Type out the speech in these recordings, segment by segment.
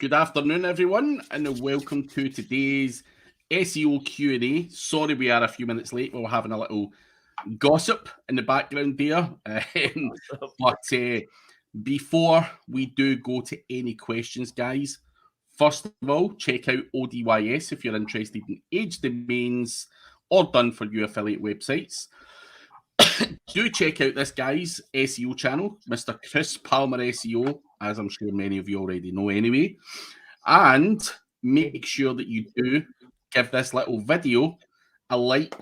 Good afternoon, everyone, and welcome to today's SEO Q&A. Sorry we are a few minutes late. We were having a little gossip in the background there. But before we do go to any questions, guys, first of all, check out ODYS if you're interested in age domains or done for you affiliate websites. Do check out this guy's SEO channel, Mr. Chris Palmer SEO, as I'm sure many of you already know anyway. And make sure that you do give this little video a like,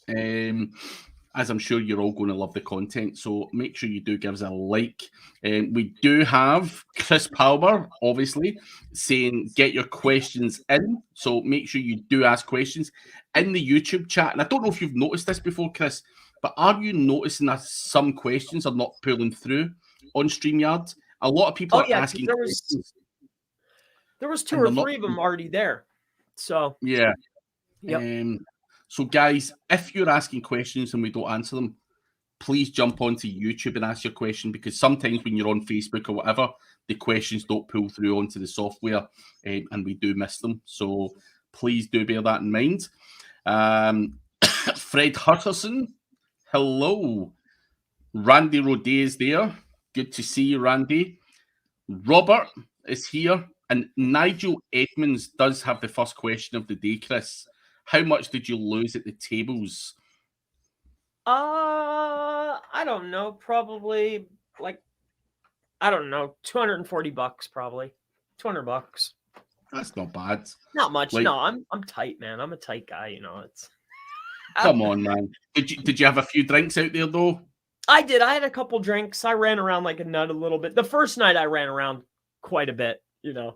as I'm sure you're all going to love the content. So make sure you do give us a like. We do have Chris Palmer, obviously, saying get your questions in. So make sure you do ask questions in the YouTube chat. And I don't know if you've noticed this before, Chris, but are you noticing that some questions are not pulling through on StreamYard? A lot of people are asking questions. There was two or three of them already there. So yeah. Yep. So guys, if you're asking questions and we don't answer them, please jump onto YouTube and ask your question, because sometimes when you're on Facebook or whatever, the questions don't pull through onto the software, and we do miss them. So please do bear that in mind. Fred Hutterson, hello. Randy Rodet is there. Good to see you, Randy. Robert is here. And Nigel Edmonds does have the first question of the day, Chris. How much did you lose at the tables? I don't know. Probably like, I don't know, $240 probably. $200. That's not bad. Not much. Like, no, I'm tight, man. I'm a tight guy, you know. It's come on, man. Did you have a few drinks out there though? I did. I had a couple drinks. I ran around like a nut a little bit. The first night I ran around quite a bit, you know.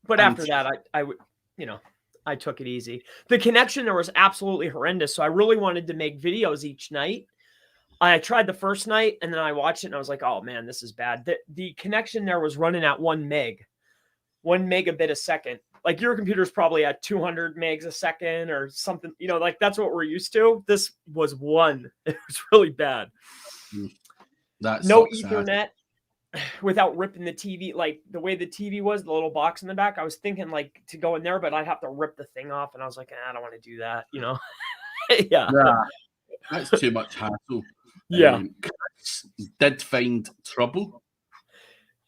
But after that, I would, you know, I took it easy. The connection there was absolutely horrendous. So I really wanted to make videos each night. I tried the first night and then I watched it and I was like, oh man, this is bad. The connection there was running at 1 megabit a second. Like your computer's probably at 200 megs a second or something, you know, like that's what we're used to. This was 1. It was really bad. That no Ethernet. Without ripping the TV, like the way the TV was, the little box in the back, I was thinking like to go in there, but I'd have to rip the thing off. And I was like, I don't want to do that, you know? Yeah. That's too much hassle. Yeah. Did find trouble.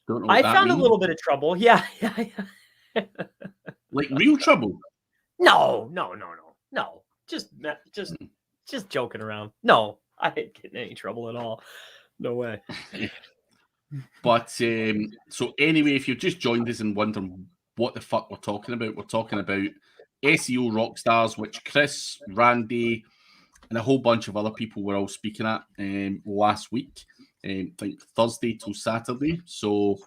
Don't know I found a little bit of trouble. Yeah. Like real trouble? No. Just joking around. No, I didn't get in any trouble at all. No way. But so anyway, if you've just joined us and wondering what the fuck we're talking about SEO rock stars, which Chris, Randy, and a whole bunch of other people were all speaking at last week. I think Thursday till Saturday. So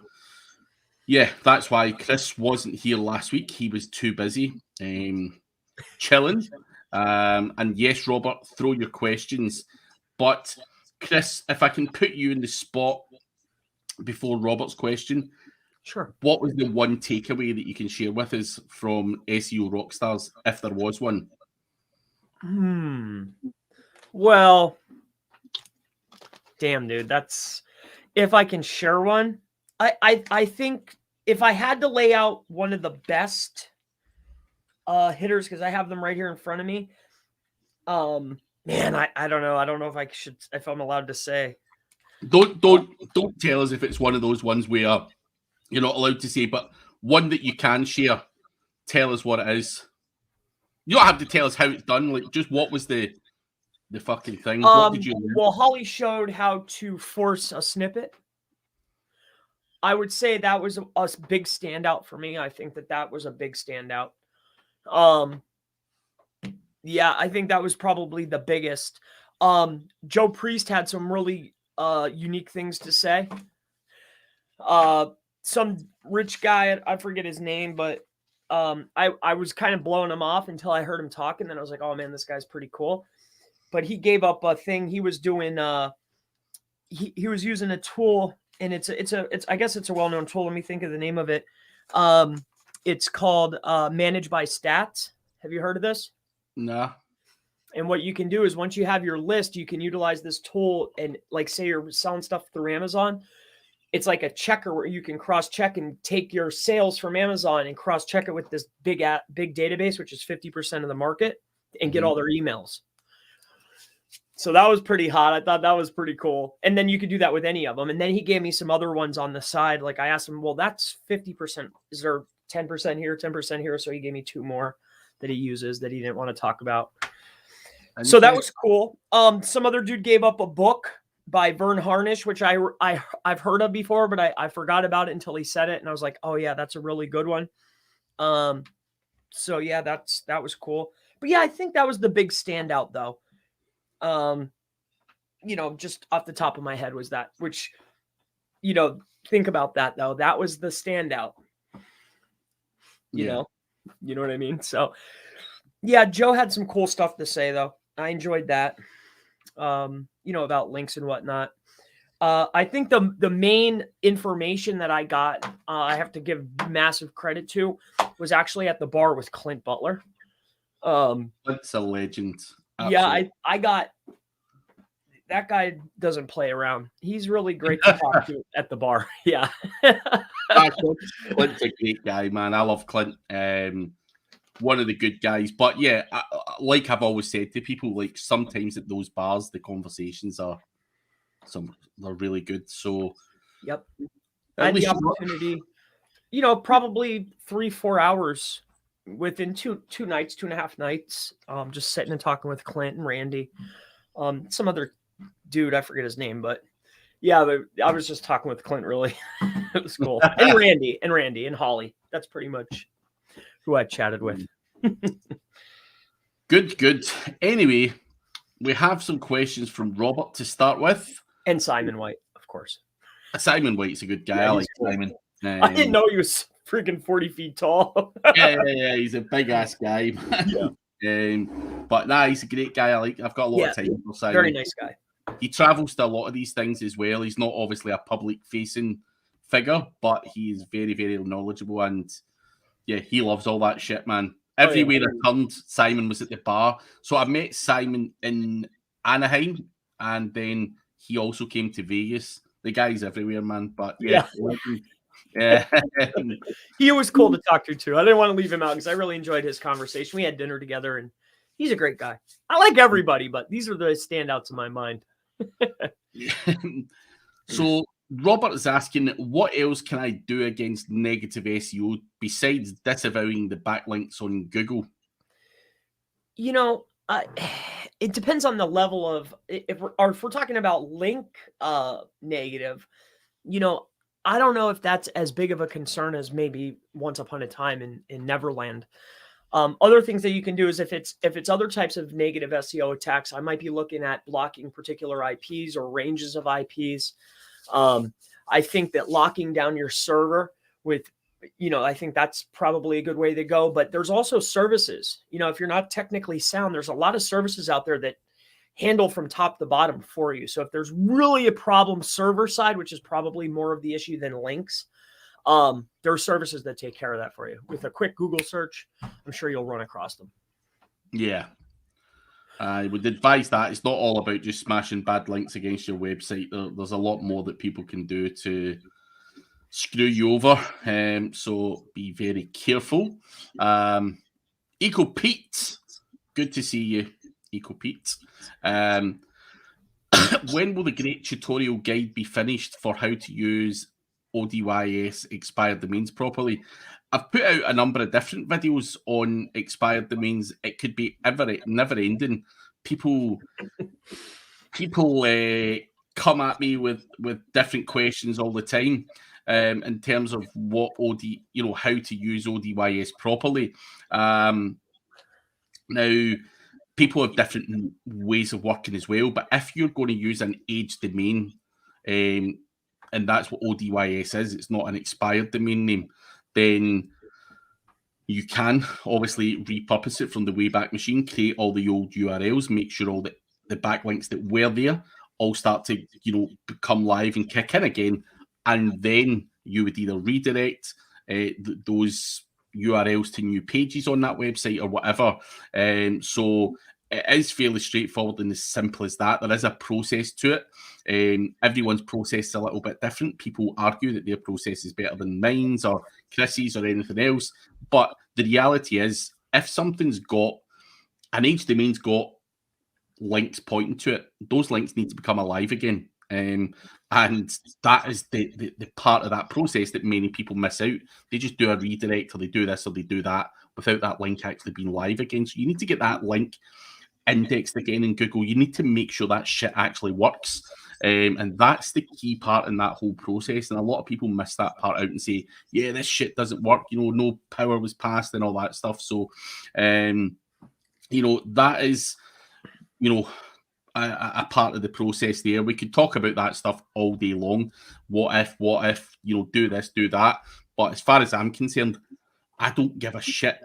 yeah, that's why Chris wasn't here last week. He was too busy chilling. And yes, Robert, throw your questions. But Chris, if I can put you in the spot before Robert's question, sure. What was the one takeaway that you can share with us from SEO Rockstars, if there was one? Well, damn, dude, that's if I can share one. I think if I had to lay out one of the best hitters, because I have them right here in front of me. Man, I don't know. I don't know if I'm allowed to say. Don't tell us if it's one of those ones where you're not allowed to say, but one that you can share. Tell us what it is. You don't have to tell us how it's done. Like, just what was the fucking thing? What did you learn? Well, Holly showed how to force a snippet. I would say that was a big standout for me. I think that was a big standout. Yeah, I think that was probably the biggest. Joe Priest had some really unique things to say. Some rich guy, I forget his name, but I was kind of blowing him off until I heard him talk, and then I was like, oh man, this guy's pretty cool. But he gave up a thing he was doing. He was using a tool, and it's I guess it's a well-known tool. Let me think of the name of it. It's called Manage by Stats. Have you heard of this? No. And what you can do is once you have your list, you can utilize this tool and like say you're selling stuff through Amazon it's like a checker where you can cross-check and take your sales from Amazon and cross-check it with this big database, which is 50% of the market, and get all their emails. So that was pretty hot. I thought that was pretty cool. And then you could do that with any of them. And then he gave me some other ones on the side. Like I asked him, well, that's 50%. Is there 10% here, 10% here? So he gave me 2 more that he uses that he didn't want to talk about. So that was cool. Some other dude gave up a book by Vern Harnish, which I've heard of before, but I forgot about it until he said it. And I was like, oh yeah, that's a really good one. So yeah, that was cool. But yeah, I think that was the big standout though. Just off the top of my head was that, which, think about that though. That was the standout, you know what I mean? So yeah, Joe had some cool stuff to say though. I enjoyed that, about links and whatnot. I think the main information that I got, I have to give massive credit to, was actually at the bar with Clint Butler. Clint's a legend. Absolutely. Yeah, I got that guy doesn't play around. He's really great to talk to at the bar. Yeah. Clint's a great guy, man. I love Clint. One of the good guys. But yeah, like I've always said to people, like sometimes at those bars, the conversations they're really good. So yep. I had the opportunity, probably 3-4 hours within two nights, 2.5 nights, just sitting and talking with Clint and Randy, some other dude, I forget his name, but yeah, I was just talking with Clint. Really, it was cool. And Randy and Holly. That's pretty much who I chatted with. Good. Anyway, we have some questions from Robert to start with, and Simon White, of course. Simon White's a good guy. Yeah, I like cool. Simon. I didn't know he was freaking 40 feet tall. yeah, he's a big ass guy. Yeah. But nah, he's a great guy. I've got a lot of time for Simon. Very nice guy. He travels to a lot of these things as well. He's not obviously a public facing figure, but he is very, very knowledgeable, and yeah, he loves all that shit, man. Everywhere I turned, Simon was at the bar. So I met Simon in Anaheim, and then he also came to Vegas. The guy's everywhere, man. But yeah. He was cool to talk to too. I didn't want to leave him out because I really enjoyed his conversation. We had dinner together, and he's a great guy. I like everybody, but these are the standouts in my mind. So Robert is asking, what else can I do against negative SEO besides disavowing the backlinks on Google? It depends on the level of, if we're talking about link negative, I don't know if that's as big of a concern as maybe once upon a time in Neverland. Other things that you can do is if it's other types of negative SEO attacks, I might be looking at blocking particular IPs or ranges of IPs. I think that locking down your server with, I think that's probably a good way to go. But there's also services. If you're not technically sound, there's a lot of services out there that handle from top to bottom for you. So if there's really a problem server side, which is probably more of the issue than links, there are services that take care of that for you. With a quick Google search, I'm sure you'll run across them. Yeah. I would advise that it's not all about just smashing bad links against your website. There's a lot more that people can do to screw you over. So be very careful. Eco Pete, good to see you, Eco Pete. When will the great tutorial guide be finished for how to use ODYS expired domains properly? I've put out a number of different videos on expired domains. It could be never ending. People come at me with different questions all the time in terms of how to use ODYS properly. Now, people have different ways of working as well, but if you're going to use an aged domain, and that's what ODYS is, it's not an expired domain name, then you can obviously repurpose it from the Wayback Machine, create all the old URLs, make sure all the backlinks that were there all start to become live and kick in again, and then you would either redirect those URLs to new pages on that website or whatever. So it is fairly straightforward and as simple as that. There is a process to it. Everyone's process is a little bit different. People argue that their process is better than mine's or Chris's or anything else. But the reality is, if something's got an H domain's got links pointing to it, those links need to become alive again. And that is the part of that process that many people miss out. They just do a redirect, or they do this or they do that without that link actually being live again. So you need to get that link indexed again in Google. You need to make sure that shit actually works. And that's the key part in that whole process. And a lot of people miss that part out and say, yeah, this shit doesn't work. No power was passed and all that stuff. So, that is, a part of the process there. We could talk about that stuff all day long. What if, do this, do that. But as far as I'm concerned, I don't give a shit.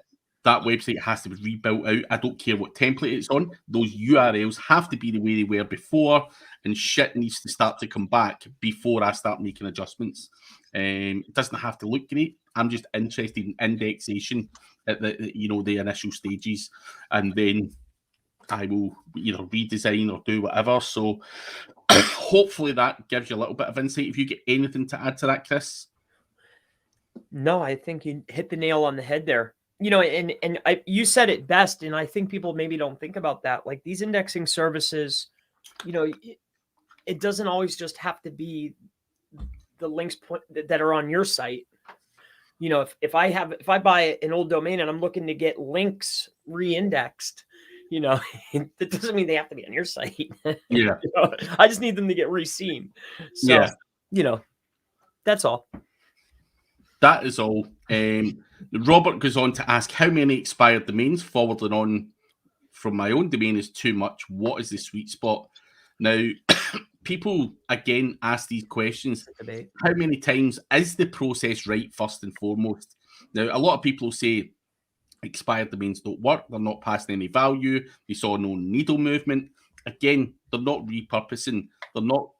That website has to be rebuilt out. I don't care what template it's on. Those URLs have to be the way they were before, and shit needs to start to come back before I start making adjustments. It doesn't have to look great. I'm just interested in indexation at the initial stages, and then I will redesign or do whatever. So hopefully that gives you a little bit of insight. If you get anything to add to that, Chris? No, I think you hit the nail on the head there. You said it best, and I think people maybe don't think about that. Like these indexing services, it doesn't always just have to be the links that are on your site. If I buy an old domain and I'm looking to get links re-indexed, that doesn't mean they have to be on your site. Yeah. I just need them to get re-seen. So, that's all. That is all. Robert goes on to ask, how many expired domains forwarding on from my own domain is too much? What is the sweet spot? Now, people, again, ask these questions. How many times is the process right, first and foremost? Now, a lot of people say expired domains don't work. They're not passing any value. They saw no needle movement. Again, they're not repurposing. They're not,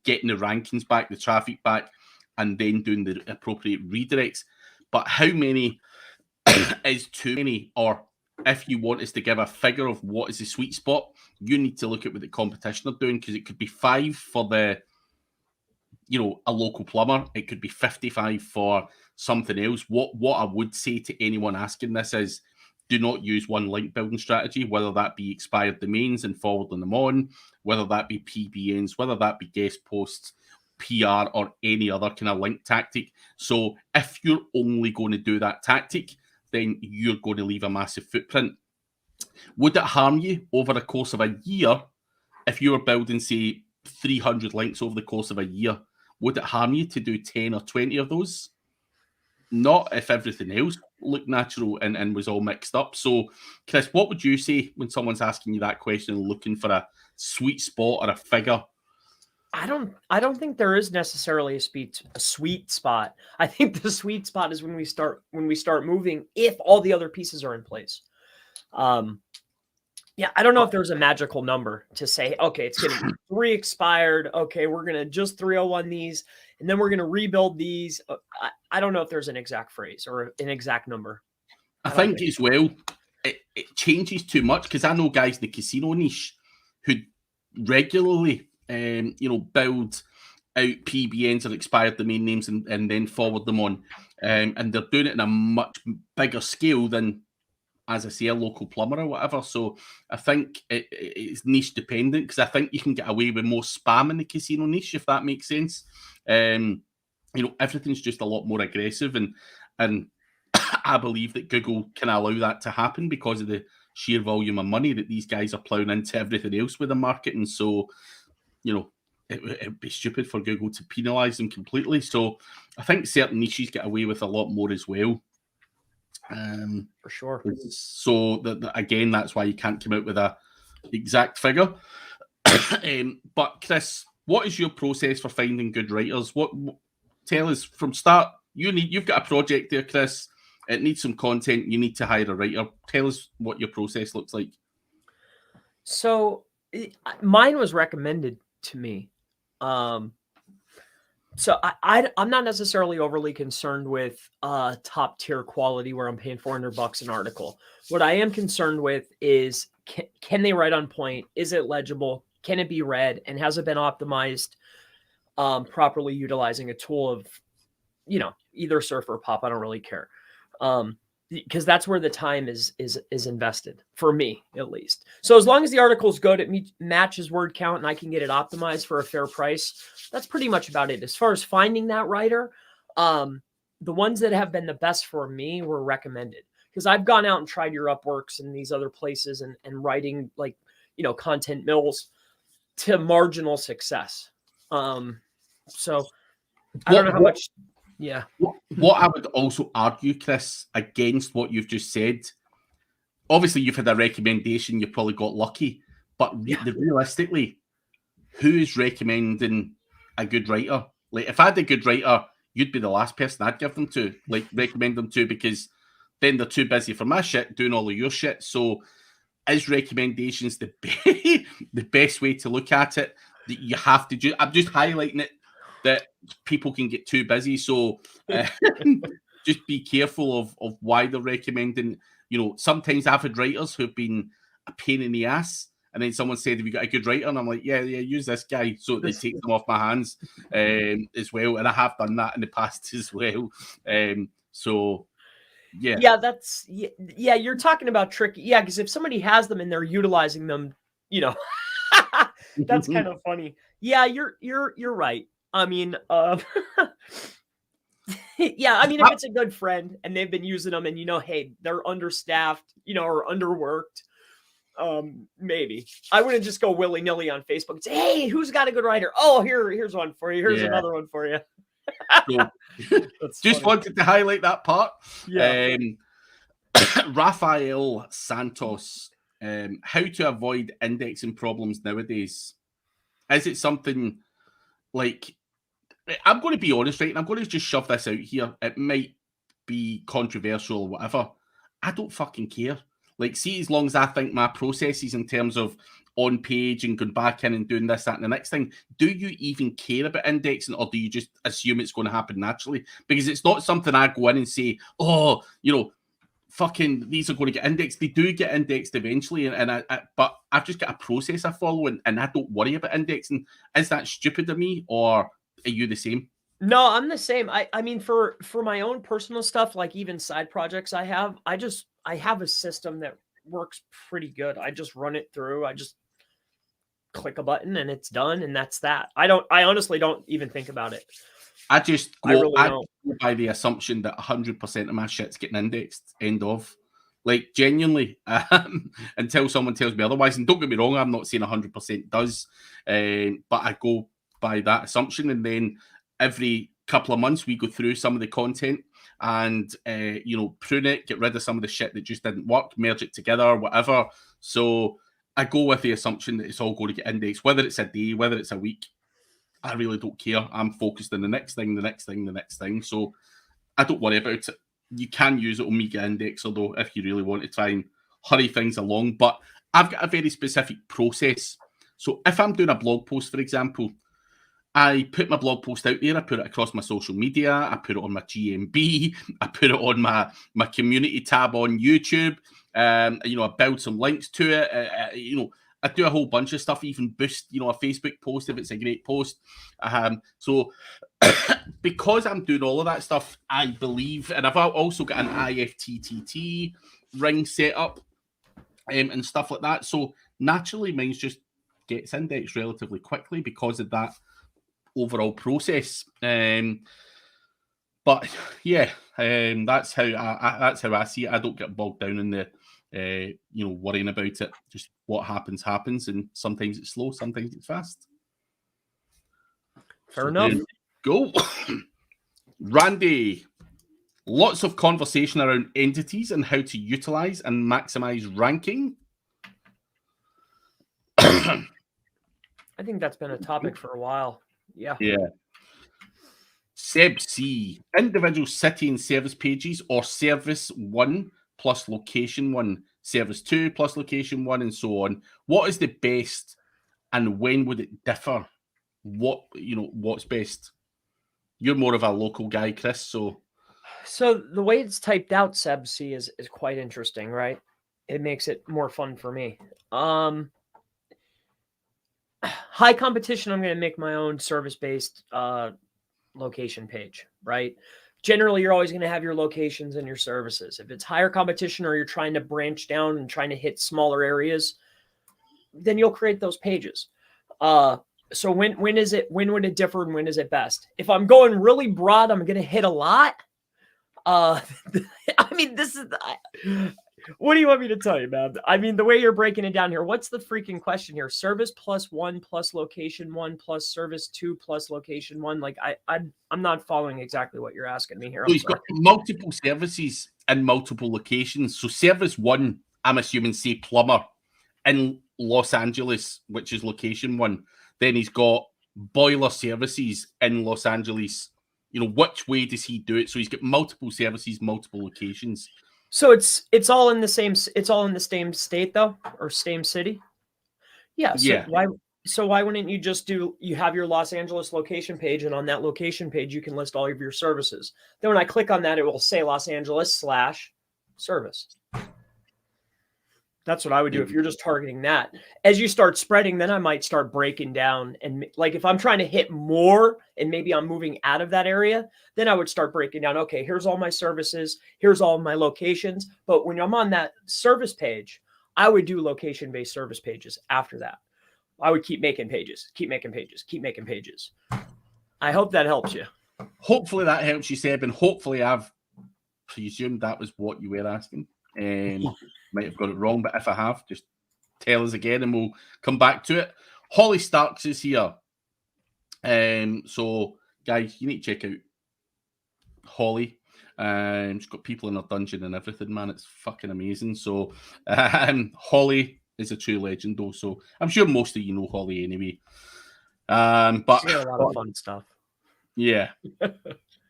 getting the rankings back, the traffic back, and then doing the appropriate redirects. But how many is too many? Or if you want us to give a figure of what is the sweet spot, you need to look at what the competition are doing, because it could be 5 for a local plumber. It could be 55 for something else. What I would say to anyone asking this is, do not use one link building strategy, whether that be expired domains and forwarding them on, whether that be PBNs, whether that be guest posts, PR, or any other kind of link tactic. So if you're only going to do that tactic, then you're going to leave a massive footprint. Would it harm you over the course of a year if you were building, say, 300 links over the course of a year? Would it harm you to do 10 or 20 of those? Not if everything else looked natural and was all mixed up. So, Chris, what would you say when someone's asking you that question and looking for a sweet spot or a figure? I don't think there is necessarily a sweet spot. I think the sweet spot is when we start moving, if all the other pieces are in place. I don't know if there's a magical number to say, okay, it's going to be 3 expired. Okay, we're going to just 301 these, and then we're going to rebuild these. I don't know if there's an exact phrase or an exact number. I think as well, it changes too much, because I know guys in the casino niche who regularly build out PBNs or expired domain names and then forward them on. And they're doing it in a much bigger scale than, as I say, a local plumber or whatever. So I think it's niche dependent, because I think you can get away with more spam in the casino niche, if that makes sense. Everything's just a lot more aggressive, and I believe that Google can allow that to happen because of the sheer volume of money that these guys are plowing into everything else with the marketing. So, it would be stupid for Google to penalize them completely. So I think certain niches get away with a lot more as well. For sure. So again, that's why you can't come out with a exact figure. But Chris, what is your process for finding good writers? Tell us from start. You've got a project there, Chris. It needs some content. You need to hire a writer. Tell us what your process looks like. So mine was recommended to me. So I'm not necessarily overly concerned with top tier quality where I'm paying $400 an article. What I am concerned with is can they write on point? Is it legible? Can it be read? And has it been optimized properly utilizing a tool of, either Surf or Pop? I don't really care. Because that's where the time is invested, for me at least. So as long as the article is good, it matches word count, and I can get it optimized for a fair price, that's pretty much about it. As far as finding that writer, the ones that have been the best for me were recommended, because I've gone out and tried your Upworks and these other places and writing like, content mills to marginal success. So I don't know how much. Yeah. What I would also argue, Chris, against what you've just said, obviously you've had a recommendation, you probably got lucky, but realistically, who is recommending a good writer? Like, if I had a good writer, you'd be the last person I'd give them to, like, recommend them to, because then they're too busy for my shit doing all of your shit. So is recommendations the best way to look at it? That you have to do. I'm just highlighting it that people can get too busy. So just be careful of why they're recommending. Sometimes I've had writers who've been a pain in the ass, and then someone said, have you got a good writer? And I'm like, yeah, use this guy. So they take them off my hands as well. And I have done that in the past as well. So yeah. Yeah, you're talking about tricky. Yeah, because if somebody has them and they're utilizing them, that's kind of funny. Yeah, you're right. I mean, yeah, I mean, if it's a good friend and they've been using them and, hey, they're understaffed, or underworked, maybe. I wouldn't just go willy-nilly on Facebook and say, hey, who's got a good writer? Oh, here's one for you. Here's another one for you. So, just wanted to highlight that part. Yeah. Rafael Santos, how to avoid indexing problems nowadays. Is it something like, I'm going to be honest, right? And I'm going to just shove this out here. It might be controversial or whatever. I don't fucking care. Like, see, as long as I think my processes in terms of on page and going back in and doing this, that, and the next thing, do you even care about indexing, or do you just assume it's going to happen naturally? Because it's not something I go in and say, oh, fucking these are going to get indexed. They do get indexed eventually, but I've just got a process I follow, and I don't worry about indexing. Is that stupid of me, or are you the same? No, I'm the same. I mean, for my own personal stuff, like even side projects I have a system that works pretty good. I just run it through. I just click a button and it's done, and that's that. I honestly don't even think about it. I go by the assumption that 100% of my shit's getting indexed. End of. Like, genuinely, until someone tells me otherwise. And don't get me wrong, I'm not saying 100% does, but I go by that assumption. And then every couple of months, we go through some of the content and, prune it, get rid of some of the shit that just didn't work, merge it together, whatever. So I go with the assumption that it's all going to get indexed, whether it's a day, whether it's a week. I really don't care. I'm focused on the next thing, the next thing, the next thing. So I don't worry about it. You can use it Omega Indexer, though, if you really want to try and hurry things along. But I've got a very specific process. So if I'm doing a blog post, for example, I put my blog post out there. I put it across my social media. I put it on my GMB. I put it on my community tab on YouTube. I build some links to it. I do a whole bunch of stuff, even boost, a Facebook post if it's a great post. So because I'm doing all of that stuff, I believe, and I've also got an IFTTT ring set up and stuff like that. So naturally, mine just gets indexed relatively quickly because of that overall process. But yeah, that's how I see it. I don't get bogged down in the worrying about it. Just what happens, and sometimes it's slow, sometimes it's fast. Fair enough. Go. Randy, lots of conversation around entities and how to utilize and maximize ranking. I think that's been a topic for a while. Yeah. Seb C, individual city and service pages, or service 1 plus location 1, service 2 plus location 1, and so on. What is the best, and when would it differ? What's best? You're more of a local guy, Chris. So the way it's typed out, Seb C, is quite interesting, right? It makes it more fun for me. High competition, I'm going to make my own service-based location page, right? Generally, you're always going to have your locations and your services. If it's higher competition or you're trying to branch down and trying to hit smaller areas, then you'll create those pages. So when would it differ and when is it best? If I'm going really broad, I'm going to hit a lot. I mean, what do you want me to tell you, man? I mean, the way you're breaking it down here, what's the freaking question here? Service plus 1 plus location 1 plus service 2 plus location 1. Like I'm not following exactly what you're asking me here. So he's got multiple services and multiple locations. So service 1, I'm assuming, say plumber in Los Angeles, which is location 1. Then he's got boiler services in Los Angeles. You know, which way does he do it? So he's got multiple services, multiple locations. So it's all in the same state though, or same city? Yeah. So why wouldn't you just you have your Los Angeles location page, and on that location page you can list all of your services. Then when I click on that, it will say Los Angeles / service. That's what I would do if you're just targeting that. As you start spreading, then I might start breaking down. And like if I'm trying to hit more and maybe I'm moving out of that area, then I would start breaking down. Okay, here's all my services. Here's all my locations. But when I'm on that service page, I would do location-based service pages after that. I would keep making pages, keep making pages, keep making pages. I hope that helps you. Hopefully that helps you, Seb. And hopefully I've presumed that was what you were asking. Might have got it wrong, but if I have, just tell us again and we'll come back to it. Holly Starks is here. So guys, you need to check out Holly. She's got people in her dungeon and everything, man. It's fucking amazing. So Holly is a true legend though. So I'm sure most of you know Holly anyway. But she got a lot of fun stuff. Yeah.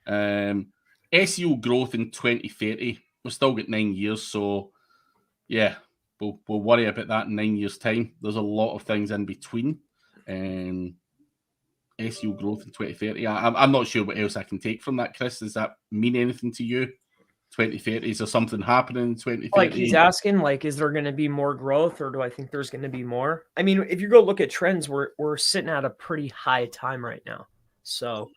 SEO growth in 2030. We've still got 9 years, so yeah, we'll worry about that in 9 years' time. There's a lot of things in between. SEO growth in 2030. I'm not sure what else I can take from that, Chris. Does that mean anything to you? 2030, is there something happening in 2030? Like he's asking, like, is there going to be more growth, or do I think there's going to be more? I mean, if you go look at trends, we're sitting at a pretty high time right now. So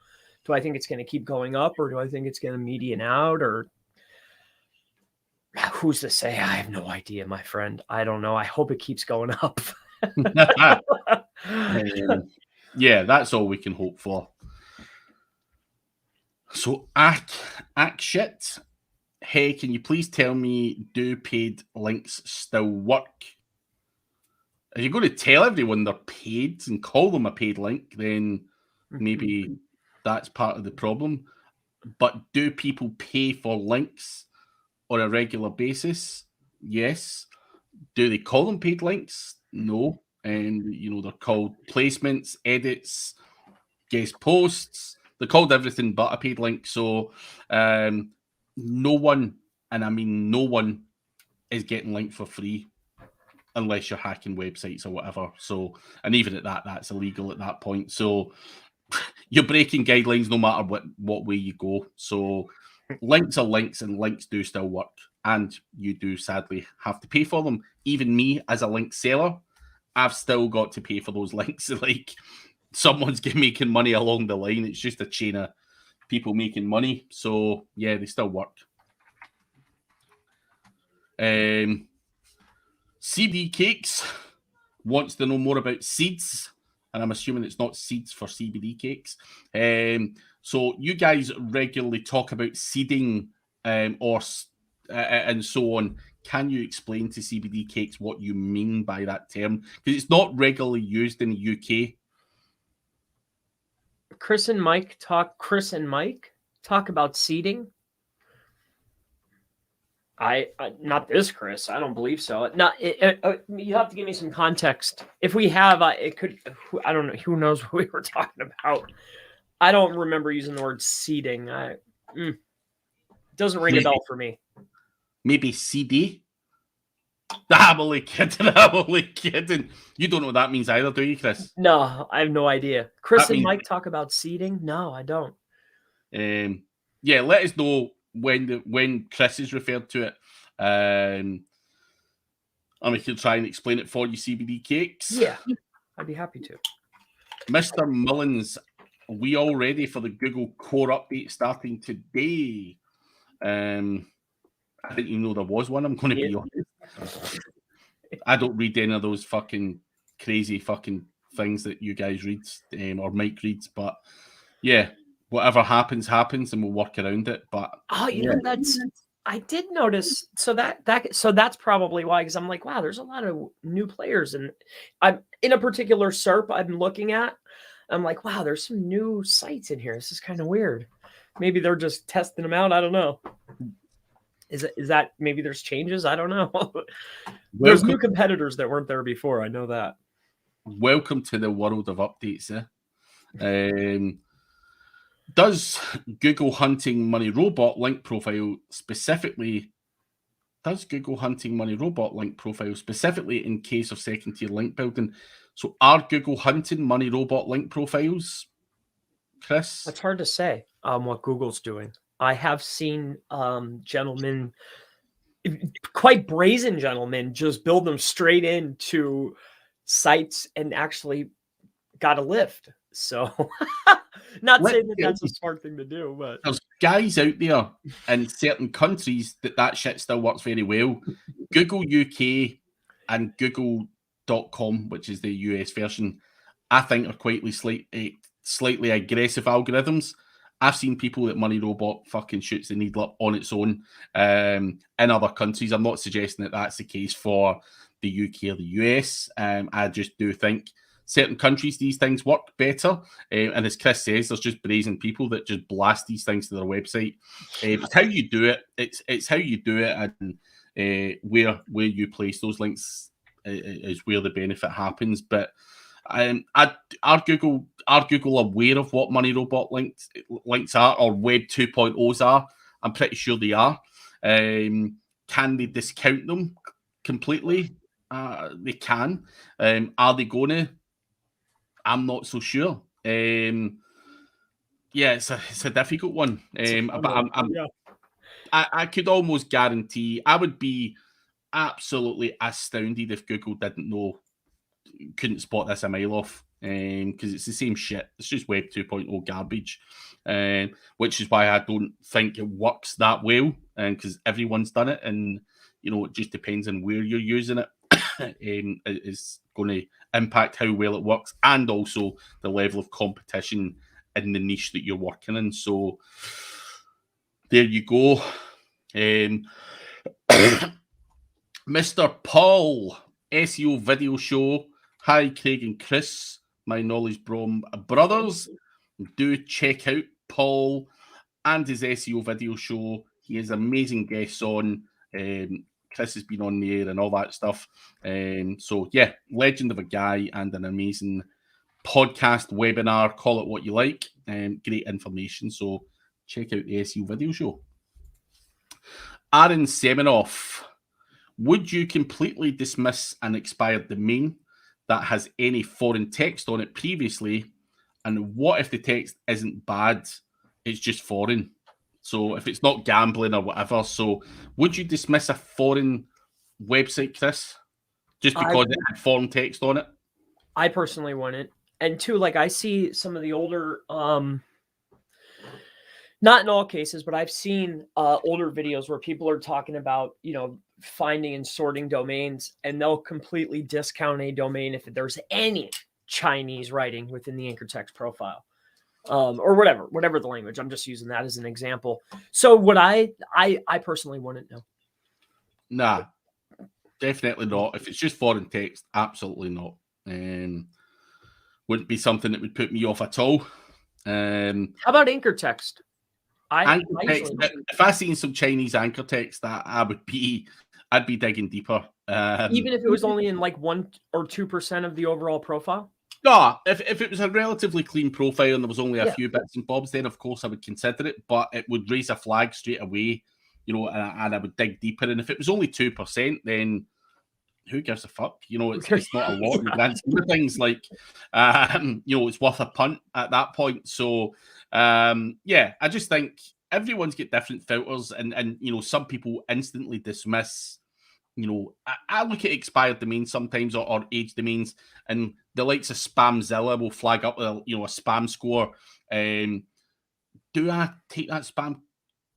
do I think it's going to keep going up, or do I think it's going to median out, or who's to say? I have no idea, my friend. I don't know. I hope it keeps going up. Yeah, that's all we can hope for. So, AHrefs, hey, can you please tell me, do paid links still work? If you're going to tell everyone they're paid and call them a paid link, then maybe that's part of the problem. But do people pay for links on a regular basis? Yes. Do they call them paid links? No. And, you know, they're called placements, edits, guest posts. They're called everything but a paid link. So no one, and I mean no one, is getting linked for free unless you're hacking websites or whatever. So, and even at that, that's illegal at that point. So you're breaking guidelines no matter what way you go. So links are links, and links do still work. And you do sadly have to pay for them. Even me as a link seller, I've still got to pay for those links. Like, someone's making money along the line. It's just a chain of people making money. So yeah, they still work. CBD Cakes wants to know more about seeds, and I'm assuming it's not seeds for CBD cakes. So you guys regularly talk about seeding and so on. Can you explain to CBD Cakes what you mean by that term? Because it's not regularly used in the UK. Chris and Mike talk about seeding. I not this Chris. I don't believe so. You have to give me some context. If we have, it could. I don't know. Who knows what we were talking about? I don't remember using the word seeding. Doesn't ring a bell for me. Maybe CD. I'm only kidding. You don't know what that means either, do you, Chris? No, I have no idea. Chris and Mike talk about seeding? No, I don't. Yeah, let us know when Chris is referred to it. And we can try and explain it for you, CBD Cakes. Yeah, I'd be happy to. Mr. Mullins, are we all ready for the Google Core update starting today? I didn't even know there was one. I'm going to be honest. I don't read any of those fucking crazy fucking things that you guys read or Mike reads. But yeah, whatever happens, and we'll work around it. But you know, I did notice. So that's probably why, because I'm like, wow, there's a lot of new players, and I'm in a particular SERP I'm looking at. I'm like, wow, there's some new sites in here. This is kind of weird. Maybe they're just testing them out. I don't know. Is that maybe there's changes? I don't know. There's new competitors that weren't there before. I know that. Welcome to the world of updates. Does Google Hunting Money Robot link profile specifically? Does Google Hunting Money Robot link profile specifically in case of second tier link building? So are Google Hunting Money Robot link profiles, Chris? It's hard to say what Google's doing. I have seen gentlemen, quite brazen gentlemen, just build them straight into sites and actually got a lift. So not saying that that's a smart thing to do, but there's guys out there in certain countries that shit still works very well. Google UK and Google.com, which is the US version, I think are quite slightly aggressive algorithms. I've seen people that Money Robot fucking shoots the needle up on its own in other countries. I'm not suggesting that that's the case for the UK or the US. I just do think certain countries, these things work better. And as Chris says, there's just brazen people that just blast these things to their website. It's how you do it. It's how you do it, and where you place those links is where the benefit happens. But are Google aware of what Money Robot links are, or Web 2.0s are? I'm pretty sure they are. Can they discount them completely? They can. Are they going to? I'm not so sure. Yeah, it's a difficult one. But I could almost guarantee I would be absolutely astounded if Google couldn't spot this a mile off, because it's the same shit. It's just Web 2.0 garbage, which is why I don't think it works that well, because everyone's done it, and it just depends on where you're using it. Is going to impact how well it works, and also the level of competition in the niche that you're working in. So there you go. Mr. Paul, SEO Video Show. Hi, Craig and Chris, my Knowledge Brom brothers. Do check out Paul and his SEO Video Show. He has amazing guests on. Chris has been on the air and all that stuff. So, yeah, legend of a guy and an amazing podcast, webinar, call it what you like. Great information. So, check out the SEO Video Show. Aaron Semenoff. Would you completely dismiss an expired domain that has any foreign text on it previously? And what if the text isn't bad, it's just foreign? So if it's not gambling or whatever, so would you dismiss a foreign website, Chris, just because it had foreign text on it? I personally wouldn't. And two, like I see some of the older, not in all cases, but I've seen older videos where people are talking about, finding and sorting domains, and they'll completely discount a domain if there's any Chinese writing within the anchor text profile. Or whatever the language. I'm just using that as an example. So what I personally wouldn't know. Nah, definitely not. If it's just foreign text, absolutely not. Wouldn't be something that would put me off at all. How about anchor text? If I seen some Chinese anchor text, I'd be digging deeper. Even if it was only in like 1 or 2% of the overall profile? No, if it was a relatively clean profile and there was only a few bits and bobs, then of course I would consider it, but it would raise a flag straight away, and I would dig deeper. And if it was only 2%, then who gives a fuck? It's not a lot in the grand scheme of things. Like, it's worth a punt at that point. So, I just think everyone's got different filters, and some people instantly dismiss I look at expired domains sometimes or age domains, and the likes of Spamzilla will flag up a spam score. Do I take that spam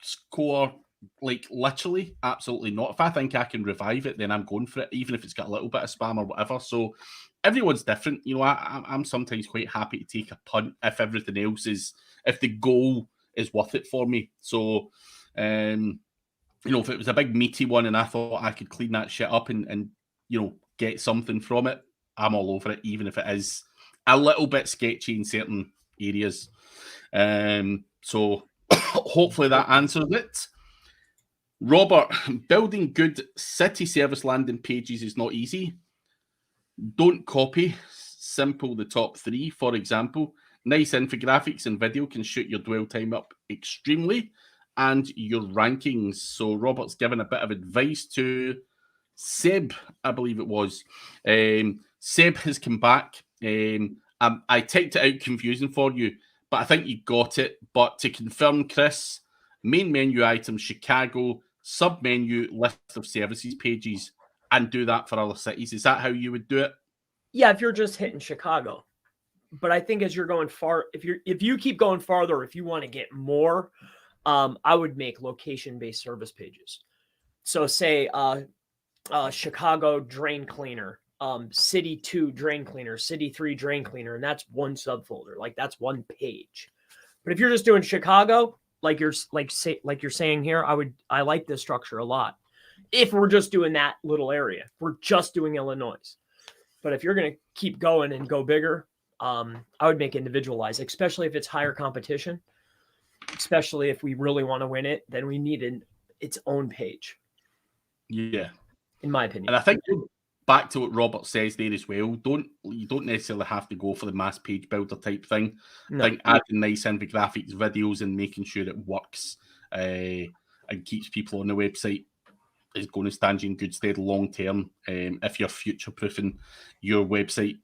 score like literally? Absolutely not. If I think I can revive it, then I'm going for it, even if it's got a little bit of spam or whatever. So everyone's different. I'm sometimes quite happy to take a punt if everything else if the goal is worth it for me. So, if it was a big meaty one and I thought I could clean that shit up and get something from it, I'm all over it, even if it is a little bit sketchy in certain areas. So hopefully that answers it. Robert, building good city service landing pages is not easy. Don't copy. Simple the top 3, for example. Nice infographics and video can shoot your dwell time up extremely and your rankings. So Robert's given a bit of advice to Seb, I believe it was. Seb has come back. I typed it out confusing for you, but I think you got it. But to confirm, Chris, main menu item, Chicago, submenu, list of services pages, and do that for other cities. Is that how you would do it? Yeah, if you're just hitting Chicago. But I think as you're going far, if you keep going farther, if you want to get more, I would make location-based service pages. So say Chicago drain cleaner, city 2 drain cleaner, city 3 drain cleaner, and that's one subfolder. Like that's one page. But if you're just doing Chicago, like you're saying here, I like this structure a lot. If we're just doing that little area, we're just doing Illinois. But if you're going to keep going and go bigger, I would make individualized, especially if it's higher competition, especially if we really want to win it, then we need its own page. Yeah. In my opinion. And I think back to what Robert says there as well, you don't necessarily have to go for the mass page builder type thing. No. I think adding nice infographics, videos, and making sure it works and keeps people on the website is going to stand you in good stead long term if you're future-proofing your website.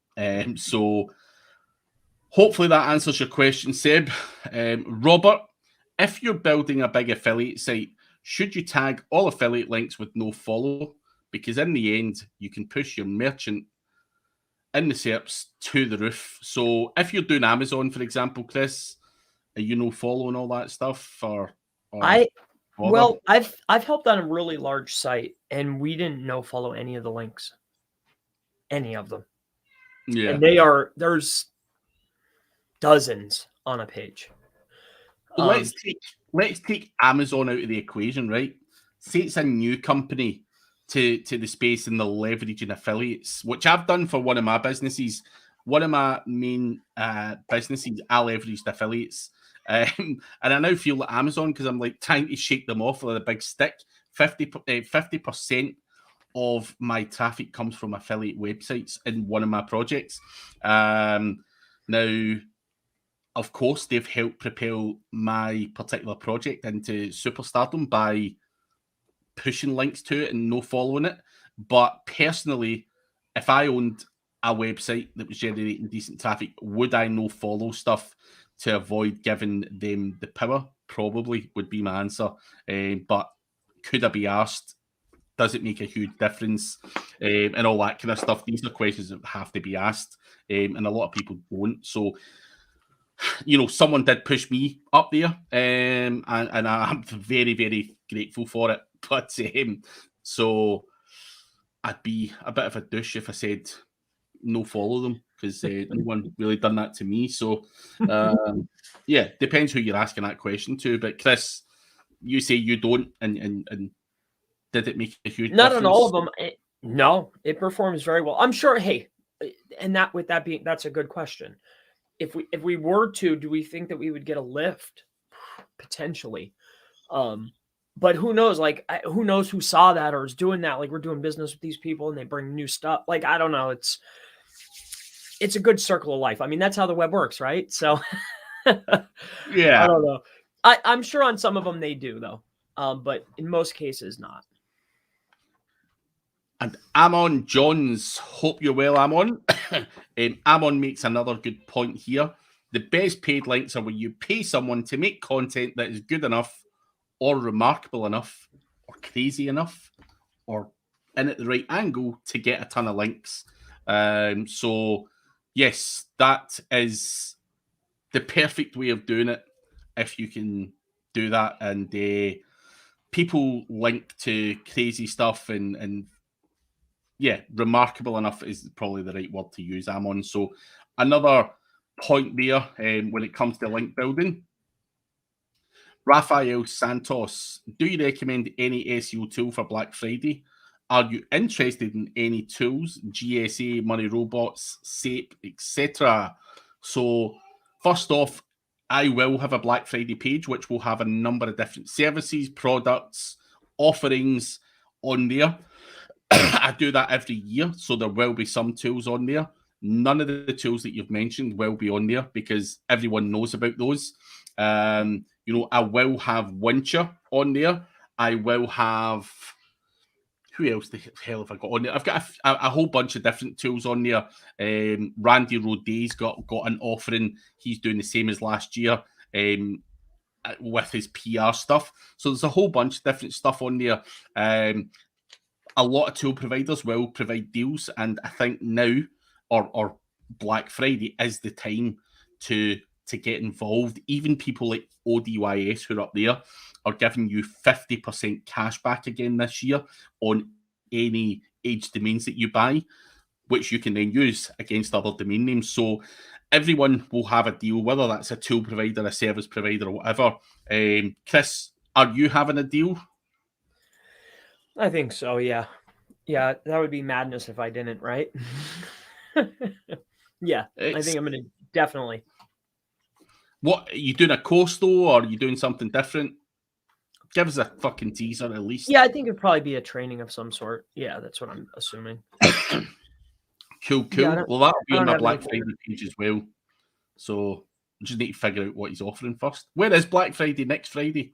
So hopefully that answers your question, Seb. Robert, if you're building a big affiliate site, should you tag all affiliate links with no follow? Because in the end, you can push your merchant in the SERPs to the roof. So if you're doing Amazon, for example, Chris, are you no following all that stuff? Well, I've helped on a really large site, and we didn't no follow any of the links, any of them. Yeah, and there's dozens on a page. Let's take Amazon out of the equation, right? Say it's a new company to the space and the leveraging affiliates, which I've done for one of my businesses. One of my main businesses, I leveraged affiliates. And I now feel like Amazon, because I'm like trying to shake them off with a big stick. 50% of my traffic comes from affiliate websites in one of my projects. Now, of course, they've helped propel my particular project into superstardom by pushing links to it and no following it. But personally, if I owned a website that was generating decent traffic, would I no follow stuff to avoid giving them the power? Probably would be my answer. But could I be asked, does it make a huge difference? And all that kind of stuff. These are questions that have to be asked. And a lot of people don't. So, someone did push me up there. And I'm very, very grateful for it. But so I'd be a bit of a douche if I said no follow them, because no one really done that to me. So yeah, depends who you're asking that question to. But Chris, you say you don't, and did it make a huge difference? Not on all of them. No, it performs very well. I'm sure. Hey, and that's a good question. If we were to, do we think that we would get a lift? Potentially. But who knows? Like, who knows who saw that or is doing that? Like, we're doing business with these people and they bring new stuff. Like, I don't know. It's a good circle of life. I mean, that's how the web works, right? So, yeah, I don't know. I'm sure on some of them they do, though. But in most cases, not. And Amon Johns, hope you're well, Amon. Amon makes another good point here. The best paid links are when you pay someone to make content that is good enough or remarkable enough or crazy enough or in at the right angle to get a ton of links. So yes, that is the perfect way of doing it if you can do that. And people link to crazy stuff and yeah, remarkable enough is probably the right word to use, Amon. So another point there when it comes to link building. Rafael Santos, do you recommend any SEO tool for Black Friday? Are you interested in any tools, GSA, Money Robots, SAP, etc.? So first off, I will have a Black Friday page, which will have a number of different services, products, offerings on there. I do that every year, so there will be some tools on there. None of the tools that you've mentioned will be on there because everyone knows about those. I will have Wincher on there. I will have... Who else the hell have I got on there? I've got a whole bunch of different tools on there. Randy Roday's got an offering. He's doing the same as last year with his PR stuff. So there's a whole bunch of different stuff on there. A lot of tool providers will provide deals, and I think now or Black Friday is the time to get involved. Even people like ODYS who are up there are giving you 50% cash back again this year on any age domains that you buy, which you can then use against other domain names. So everyone will have a deal, whether that's a tool provider, a service provider, or whatever. Chris, are you having a deal? I think so, yeah. Yeah, that would be madness if I didn't, right? Yeah, I think I'm going to definitely. What, are you doing a course though, or are you doing something different? Give us a fucking teaser at least. Yeah, I think it'd probably be a training of some sort. Yeah, that's what I'm assuming. Cool. Yeah, well, that'll be on my Black Friday page as well. So we just need to figure out what he's offering first. Where is Black Friday? Next Friday?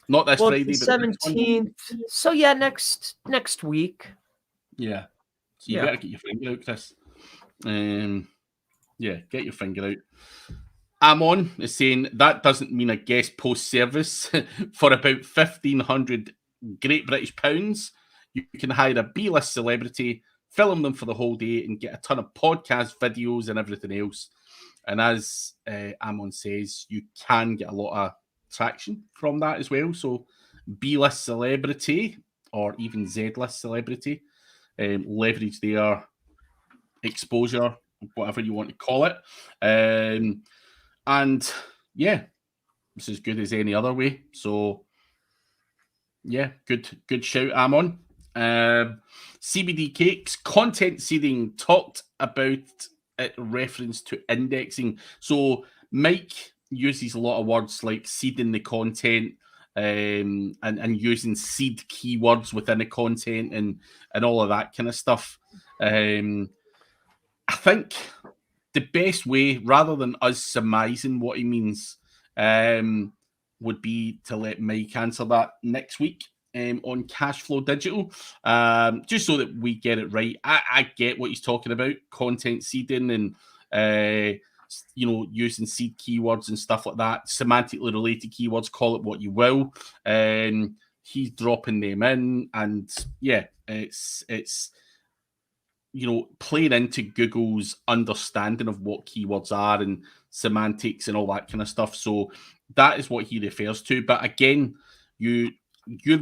Not this Friday, but 17th. So yeah, next week. Yeah. So you better get your finger out, Chris. Yeah, get your finger out. Amon is saying that doesn't mean a guest post service for about 1,500 Great British pounds. You can hire a B-list celebrity, film them for the whole day, and get a ton of podcast videos and everything else. And as Amon says, you can get a lot of traction from that as well. So B-list celebrity or even Z-list celebrity, leverage their exposure, whatever you want to call it. And yeah, it's as good as any other way. So yeah, good shout, Amon. CBD Cakes, content seeding, talked about it reference to indexing. So Mike uses a lot of words like seeding the content and using seed keywords within the content and all of that kind of stuff. I think the best way, rather than us surmising what he means, would be to let Mike answer that next week on Cashflow Digital, just so that we get it right. I get what he's talking about, content seeding and using seed keywords and stuff like that, semantically related keywords, call it what you will. He's dropping them in, and yeah, it's playing into Google's understanding of what keywords are and semantics and all that kind of stuff. So that is what he refers to. But again, you're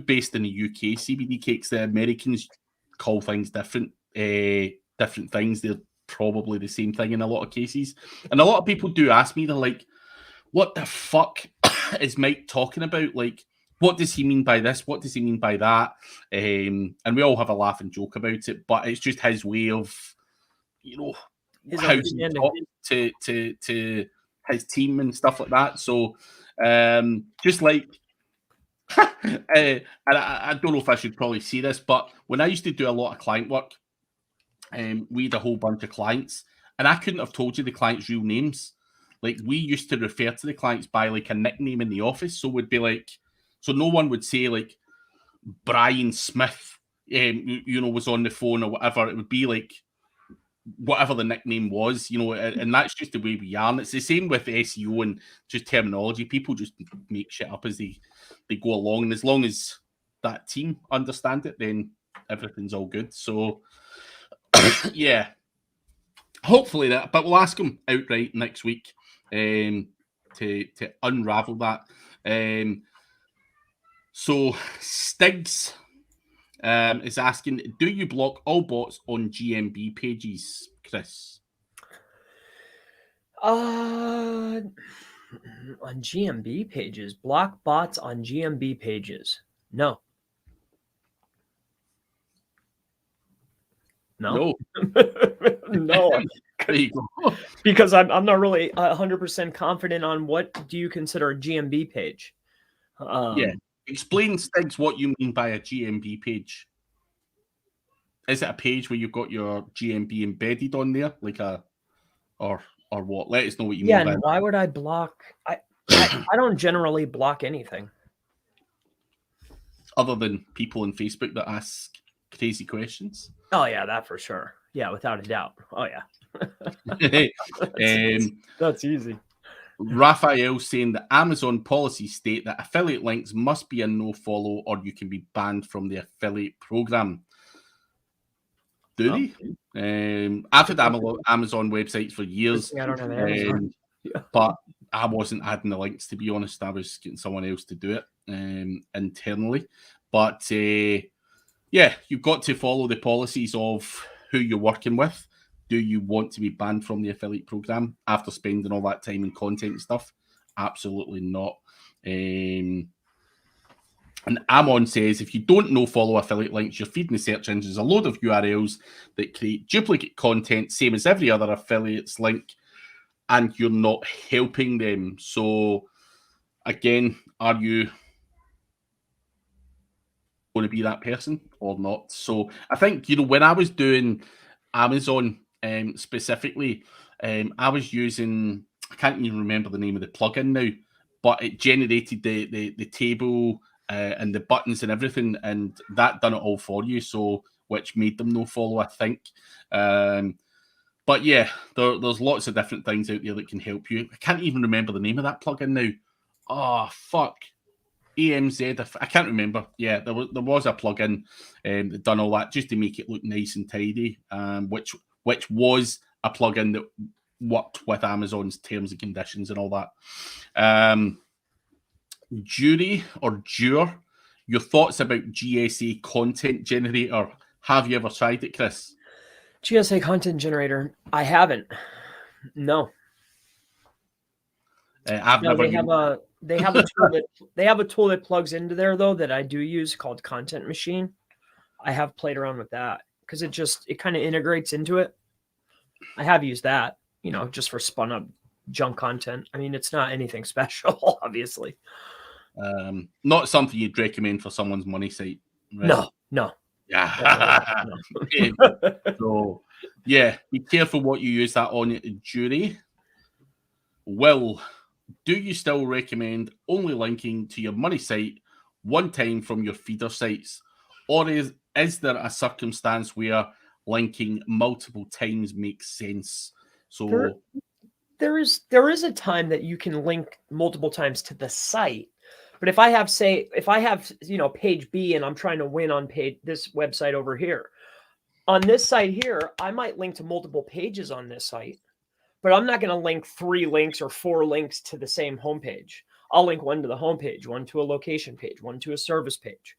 based in the UK, CBD Cakes. The Americans call things different things. They're probably the same thing in a lot of cases. And a lot of people do ask me, they're like, what the fuck is Mike talking about? Like, what does he mean by this? What does he mean by that? And we all have a laugh and joke about it, but it's just his way of, how he talks to his team and stuff like that. So, just like, and I don't know if I should probably see this, but when I used to do a lot of client work, we had a whole bunch of clients, and I couldn't have told you the clients' real names. Like, we used to refer to the clients by like a nickname in the office. So we'd be like, so no one would say like Brian Smith, was on the phone or whatever. It would be like whatever the nickname was, and that's just the way we are. And it's the same with SEO and just terminology. People just make shit up as they go along. And as long as that team understand it, then everything's all good. So, yeah, hopefully that. But we'll ask him outright next week to unravel that. So Stiggs is asking, do you block all bots on GMB pages, Chris? On GMB pages, block bots on GMB pages. No. No. No. There you go. Because I'm not really 100% confident on what do you consider a GMB page. Yeah. Explain, Stiggs, what you mean by a GMB page. Is it a page where you've got your GMB embedded on there, like or what? Let us know what you mean. Yeah, and why would I block? I don't generally block anything. Other than people on Facebook that ask crazy questions. Oh yeah, that for sure. Yeah, without a doubt. Oh yeah. That's easy. Raphael saying that Amazon policies state that affiliate links must be a no follow or you can be banned from the affiliate program. Do they? I've had Amazon websites for years, I don't have Amazon. but I wasn't adding the links, to be honest. I was getting someone else to do it internally. But yeah, you've got to follow the policies of who you're working with. Do you want to be banned from the affiliate program after spending all that time in content and stuff? Absolutely not. And Amon says, if you don't know follow affiliate links, you're feeding the search engines a load of URLs that create duplicate content, same as every other affiliate's link, and you're not helping them. So, again, are you going to be that person or not? So, I think, when I was doing Amazon specifically, I was using, I can't even remember the name of the plugin now, but it generated the table and the buttons and everything, and that done it all for you. So, which made them no follow, I think. But yeah, there's lots of different things out there that can help you. I can't even remember the name of that plugin now. Oh fuck, AMZ. I can't remember. Yeah, there was a plugin that done all that just to make it look nice and tidy. Which was a plugin that worked with Amazon's terms and conditions and all that. Jury or Jure, your thoughts about GSA content generator? Have you ever tried it, Chris? GSA content generator? I haven't. No. I've never. They have a tool that plugs into there though that I do use called Content Machine. I have played around with that because it kind of integrates into it. I have used that, just for spun up junk content. I mean, it's not anything special, obviously. Not something you'd recommend for someone's money site. Right? No. Yeah. So, yeah, be careful what you use that on, Jury. Will, do you still recommend only linking to your money site one time from your feeder sites? Or is there a circumstance where linking multiple times makes sense? So there is a time that you can link multiple times to the site. But if I have, page B and I'm trying to win on this website over here, on this site here, I might link to multiple pages on this site, but I'm not going to link 3 links or 4 links to the same homepage. I'll link one to the homepage, one to a location page, one to a service page.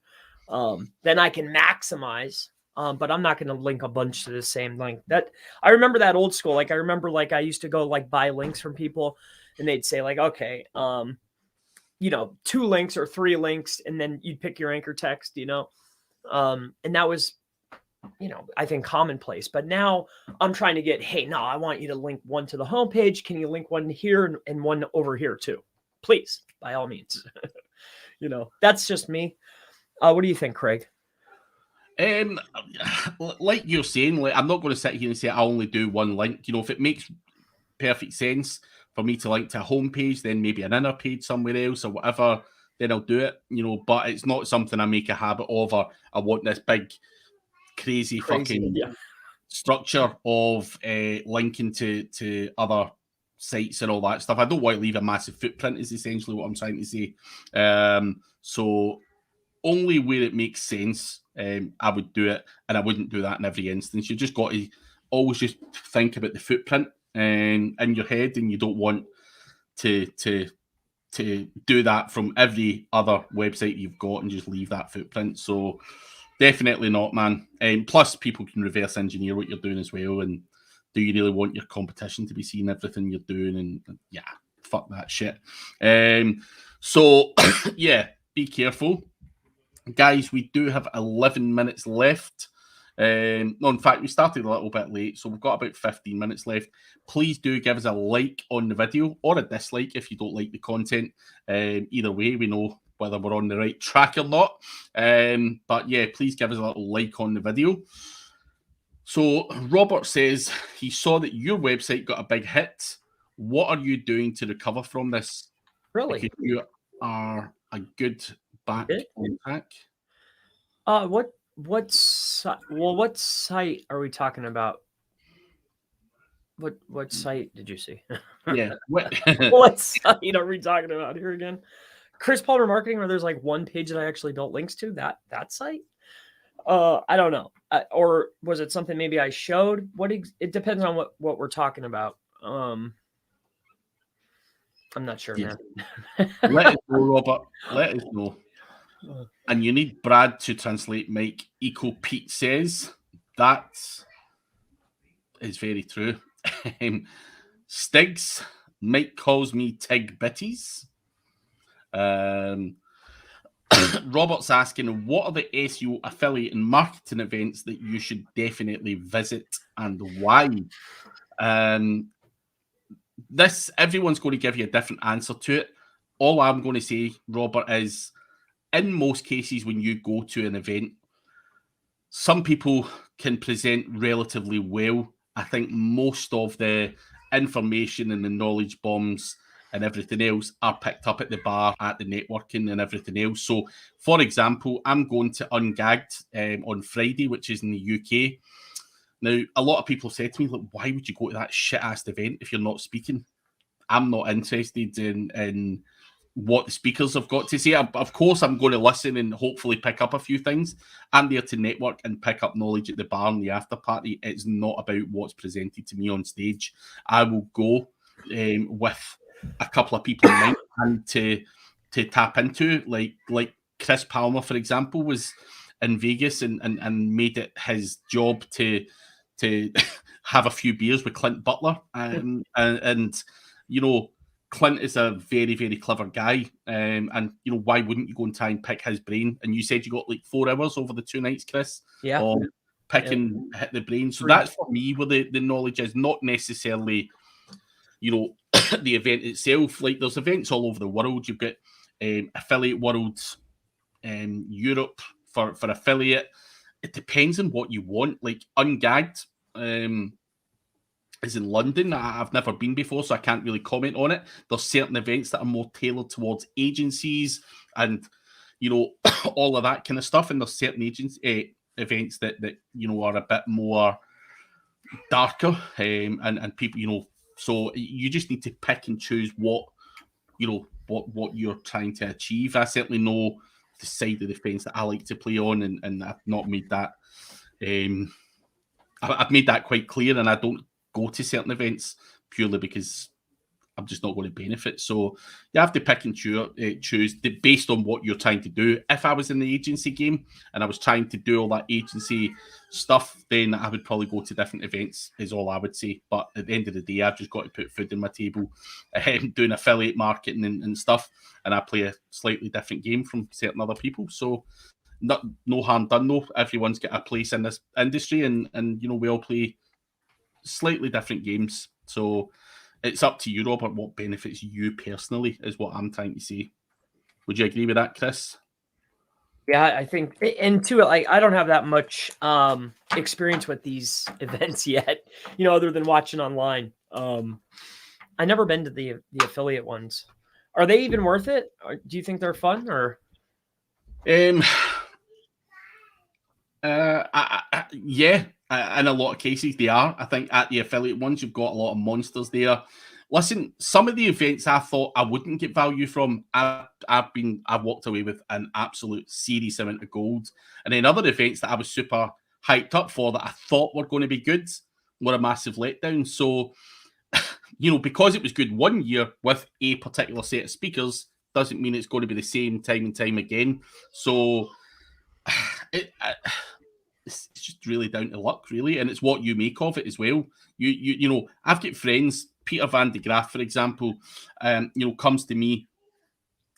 Then I can maximize, but I'm not going to link a bunch to the same link. That I remember that old school. I remember I used to go buy links from people, and they'd say okay, 2 links or 3 links, and then you'd pick your anchor text, and that was, I think commonplace. But now I'm trying to get, hey, no, I want you to link one to the homepage. Can you link one here and one over here too? Please, by all means. That's just me. What do you think, Craig? Like you're saying, I'm not going to sit here and say I only do one link. If it makes perfect sense for me to link to a homepage, then maybe an inner page somewhere else or whatever, then I'll do it. But it's not something I make a habit of. Or I want this big, crazy fucking structure of linking to other sites and all that stuff. I don't want to leave a massive footprint, is essentially what I'm trying to say. So only where it makes sense I would do it, and I wouldn't do that in every instance. You just got to always just think about the footprint in your head, and you don't want to do that from every other website you've got and just leave that footprint. So definitely not, man. Plus, people can reverse engineer what you're doing as well. And do you really want your competition to be seeing everything you're doing? And yeah, fuck that shit. So yeah, be careful. Guys, we do have 11 minutes left. No, in fact, we started a little bit late, so we've got about 15 minutes left. Please do give us a like on the video or a dislike if you don't like the content. Either way, we know whether we're on the right track or not. But yeah, please give us a little like on the video. So Robert says he saw that your website got a big hit. What are you doing to recover from this? Really? Because you are a good back on track. What site are we talking about? What site did you see? Yeah. What site are we talking about here again? Chris Palmer Marketing, where there's like one page that I actually don't links to, that site? I don't know. Or was it something maybe I showed? It depends on what we're talking about. I'm not sure, man. Let us know, Robert. Let us know. And you need Brad to translate Mike. Eco Pete says that is very true. Stigs, Mike calls me Tig Bitties. Robert's asking, what are the SEO affiliate and marketing events that you should definitely visit and why? Everyone's going to give you a different answer to it. All I'm going to say, Robert, is in most cases when you go to an event, some people can present relatively well. I think most of the information and the knowledge bombs and everything else are picked up at the bar, at the networking and everything else. So, for example, I'm going to Ungagged on Friday, which is in the UK. Now, a lot of people said to me, like, why would you go to that shit-ass event if you're not speaking? I'm not interested in what the speakers have got to say. Of course, I'm going to listen and hopefully pick up a few things. I'm there to network and pick up knowledge at the bar and the after party. It's not about what's presented to me on stage. I will go with a couple of people in mind and to tap into, like Chris Palmer, for example, was in Vegas and made it his job to have a few beers with Clint Butler, and you know, Clint is a very, very clever guy, and you know, why wouldn't you go and try and pick his brain? And you said you got like 4 hours over the 2 nights, Chris. Yeah. Of picking hit the brain. So that's for me where the knowledge is, not necessarily, you know, the event itself. Like there's events all over the world. You've got affiliate worlds, Europe for affiliate. It depends on what you want. Like Ungagged is in London. I've never been before, so I can't really comment on it. There's certain events that are more tailored towards agencies and, you know, all of that kind of stuff. And there's certain events that you know, are a bit more darker and people, you know, so you just need to pick and choose what, you know, what you're trying to achieve. I certainly know the side of the fence that I like to play on, and I've not made that I've made that quite clear, and I don't go to certain events purely because I'm just not going to benefit. So you have to pick and choose based on what you're trying to do. If I was in the agency game and I was trying to do all that agency stuff, then I would probably go to different events, is all I would say. But at the end of the day, I've just got to put food on my table, doing affiliate marketing and stuff, and I play a slightly different game from certain other people. So no harm done, though. Everyone's got a place in this industry, and you know, we all play slightly different games. So it's up to you, Robert, what benefits you personally, is what I'm trying to say. Would you agree with that, Chris? Yeah, I think, and to it, like, I don't have that much experience with these events yet, you know, other than watching online. I never been to the affiliate ones. Are they even worth it? Or do you think they're fun, or? Yeah, in a lot of cases they are. I think at the affiliate ones, you've got a lot of monsters there. listen, some of the events I thought I wouldn't get value from, I've walked away with an absolute serious amount of gold. And then other events that I was super hyped up for that I thought were going to be good were a massive letdown. So, because it was good one year with a particular set of speakers doesn't mean it's going to be the same time and time again. So it's just really down to luck, really, and it's what you make of it as well. I've got friends, Peter Van de Graaf, for example, comes to me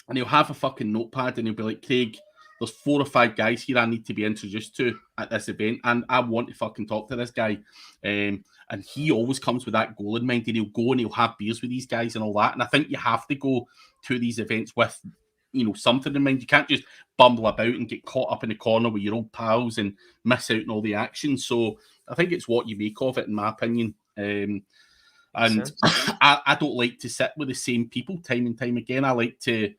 and he'll have a fucking notepad and he'll be like, Craig, there's 4 or 5 guys here I need to be introduced to at this event, and I want to fucking talk to this guy. And he always comes with that goal in mind, and he'll go and he'll have beers with these guys and all that. And I think you have to go to these events with, something in mind. You can't just bumble about and get caught up in the corner with your old pals and miss out on all the action. So I think it's what you make of it, in my opinion. And I don't like to sit with the same people time and time again. I like to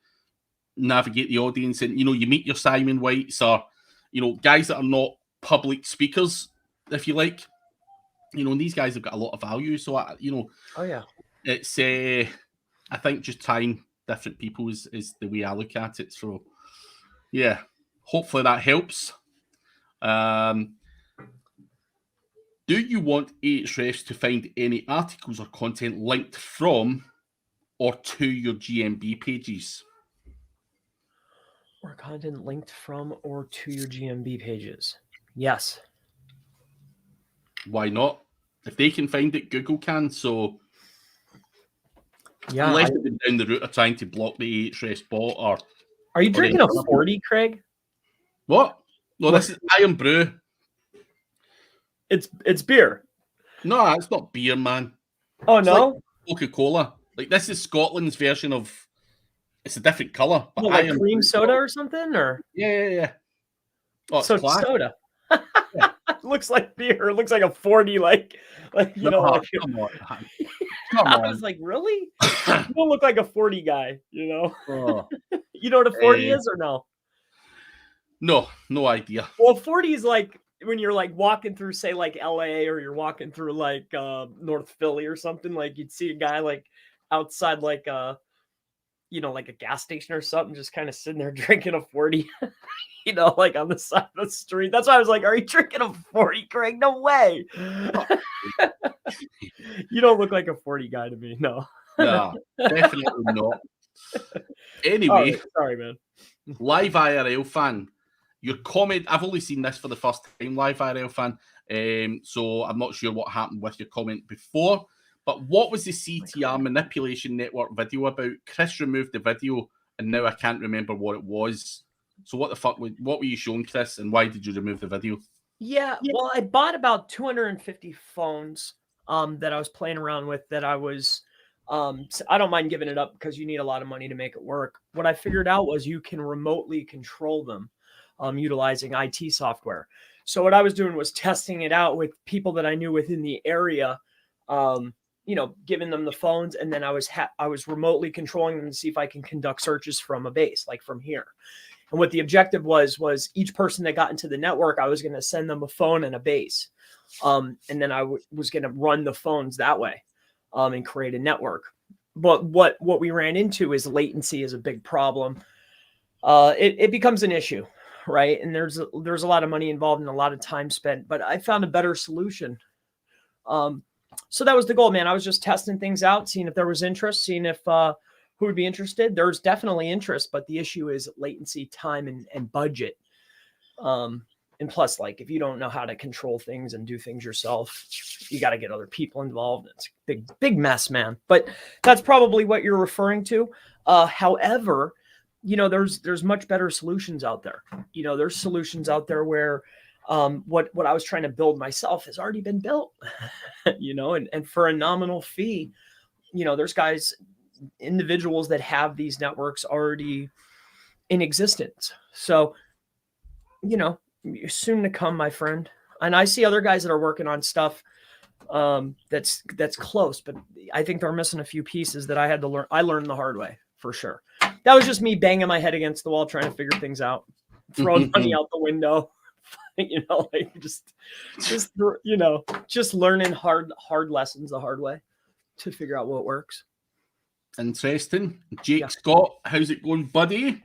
navigate the audience, and you meet your Simon Whites or guys that are not public speakers, if you like. And these guys have got a lot of value. So it's I think just trying different people is the way I look at it. So yeah, hopefully that helps. Do you want AHrefs to find any articles or content linked from or to your GMB pages? Or content linked from or to your GMB pages? Yes. Why not? If they can find it, Google can. So yeah, unless they've been down the route of trying to block the AHrefs bot, or are you drinking a 40, Craig? What? No, this is Iron Brew. It's beer. No, it's not beer, man. Oh, it's no? Like Coca-Cola. Like, this is Scotland's version of. It's a different color. But like cream soda or something, or yeah. Oh, it's so class. Soda. Yeah. It looks like beer. It looks like a 40, like come on. Come I on. was like, really? You don't look like a 40 guy, Oh. You know what a 40 is or no? No idea. Well, 40 is like when you're like walking through, say, like LA, or you're walking through like North Philly or something. Like you'd see a guy like outside like like a gas station or something, just kind of sitting there drinking a 40, like on the side of the street. That's why I was like, are you drinking a 40, Craig? No way. You don't look like a 40 guy to me. No, definitely not. Anyway, sorry, man. Live IRL fan, your comment, I've only seen this for the first time, Live IRL fan. So I'm not sure what happened with your comment before. But what was the CTR manipulation network video about? Chris removed the video, and now I can't remember what it was. So what the fuck? What were you showing, Chris, and why did you remove the video? Yeah, well, I bought about 250 phones that I was playing around with. That I was, I don't mind giving it up because you need a lot of money to make it work. What I figured out was you can remotely control them utilizing IT software. So what I was doing was testing it out with people that I knew within the area. Giving them the phones, and then I was remotely controlling them to see if I can conduct searches from a base, like from here. And what the objective was each person that got into the network, I was going to send them a phone and a base. And then I was going to run the phones that way and create a network. But what we ran into is latency is a big problem. It becomes an issue, right? And there's a lot of money involved and a lot of time spent, but I found a better solution. So that was the goal, man. I was just testing things out, seeing if there was interest, seeing if who would be interested. There's definitely interest, but the issue is latency, time, and budget. And plus, like, if you don't know how to control things and do things yourself, you got to get other people involved. It's a big mess, man. But that's probably what you're referring to. However, there's much better solutions out there. There's solutions out there where what I was trying to build myself has already been built, and for a nominal fee, there's individuals that have these networks already in existence. So, soon to come, my friend. And I see other guys that are working on stuff that's close, but I think they're missing a few pieces that I had to learn. I learned the hard way, for sure. That was just me banging my head against the wall, trying to figure things out, throwing money out the window. Just learning hard lessons the hard way. to figure out what works. Interesting. Jake Scott, how's it going, buddy?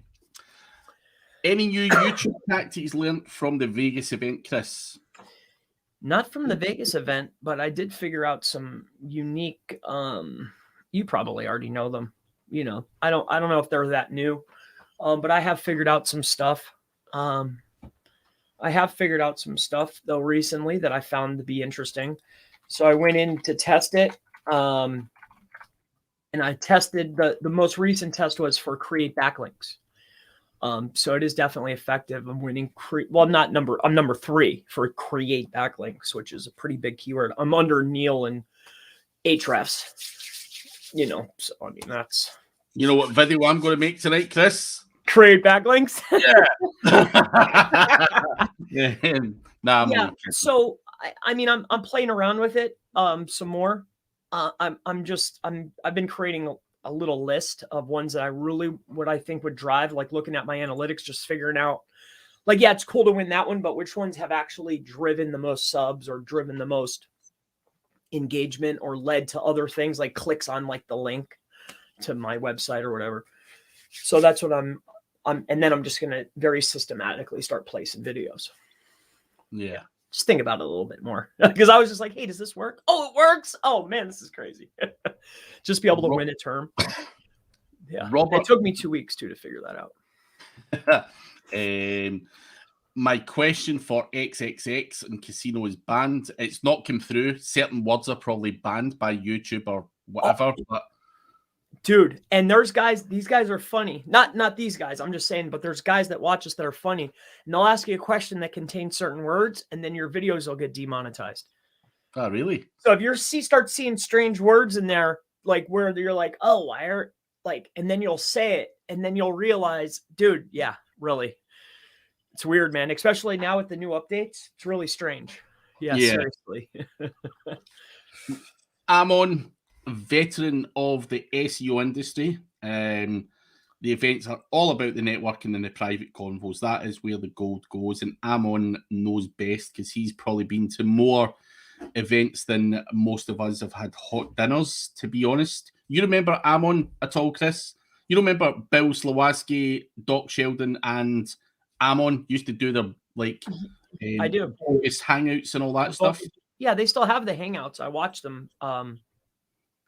Any new YouTube tactics learned from the Vegas event, Chris? Not from the Vegas event, but I did figure out some unique, you probably already know them. You know, I don't know if they're that new, but I have figured out some stuff. I have figured out some stuff though recently that I found to be interesting. So I went in to test it. And I tested the most recent test was for create backlinks. So it is definitely effective. I'm winning. I'm number 3 for create backlinks, which is a pretty big keyword. I'm under Neil and AHrefs, you know, so I mean, that's, you know what video I'm going to make tonight, Chris? Create backlinks. Yeah. Yeah. So I mean, I'm playing around with it some more. I've been creating a little list of ones that I think would drive, like looking at my analytics, just figuring out, like, yeah, it's cool to win that one, but which ones have actually driven the most subs or driven the most engagement or led to other things like clicks on like the link to my website or whatever. So that's what and then I'm just going to very systematically start placing videos. Yeah. Just think about it a little bit more, because I was just like, hey, does this work? Oh, it works. Oh man, this is crazy. Just be able to win a term. Yeah. It took me 2 weeks to figure that out. My question for XXX and casino is banned. It's not come through. Certain words are probably banned by YouTube or whatever. But dude, and these guys are funny. Not these guys, I'm just saying, but there's guys that watch us that are funny, and they'll ask you a question that contains certain words, and then your videos will get demonetized. Oh, really? So if you start seeing strange words in there, like where you're like, oh, why are, like, and then you'll say it, and then you'll realize, dude, yeah, really. It's weird, man. Especially now with the new updates. It's really strange. Yeah. Seriously. I'm veteran of the SEO industry. The events are all about the networking and the private convos. That is where the gold goes. And Amon knows best because he's probably been to more events than most of us have had hot dinners, to be honest. You remember Amon at all, Chris? You remember Bill Slowaski, Doc Sheldon, and Amon used to do their I do August hangouts and all that stuff. Yeah, they still have the hangouts. I watch them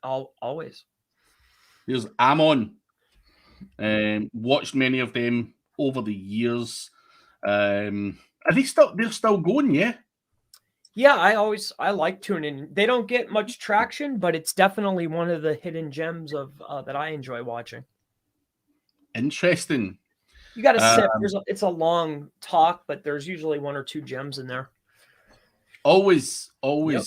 always. There's Amon. Watched many of them over the years. Are they're still going? Yeah. Yeah, I like tuning in. They don't get much traction, but it's definitely one of the hidden gems of that I enjoy watching. Interesting. You got to sit. It's a long talk, but there's usually 1 or 2 gems in there. Always. Yep.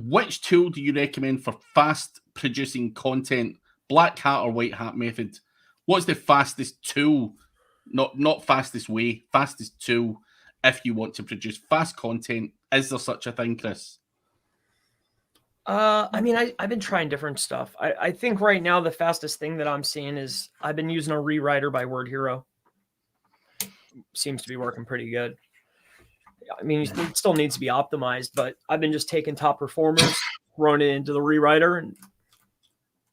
Which tool do you recommend for fast producing content? Black hat or white hat method? What's the fastest tool? Not fastest way, fastest tool if you want to produce fast content. Is there such a thing, Chris? I mean, I've been trying different stuff. I think right now the fastest thing that I'm seeing is I've been using a rewriter by Word Hero. Seems to be working pretty good. I mean, it still needs to be optimized, but I've been just taking top performers, throwing it into the rewriter, and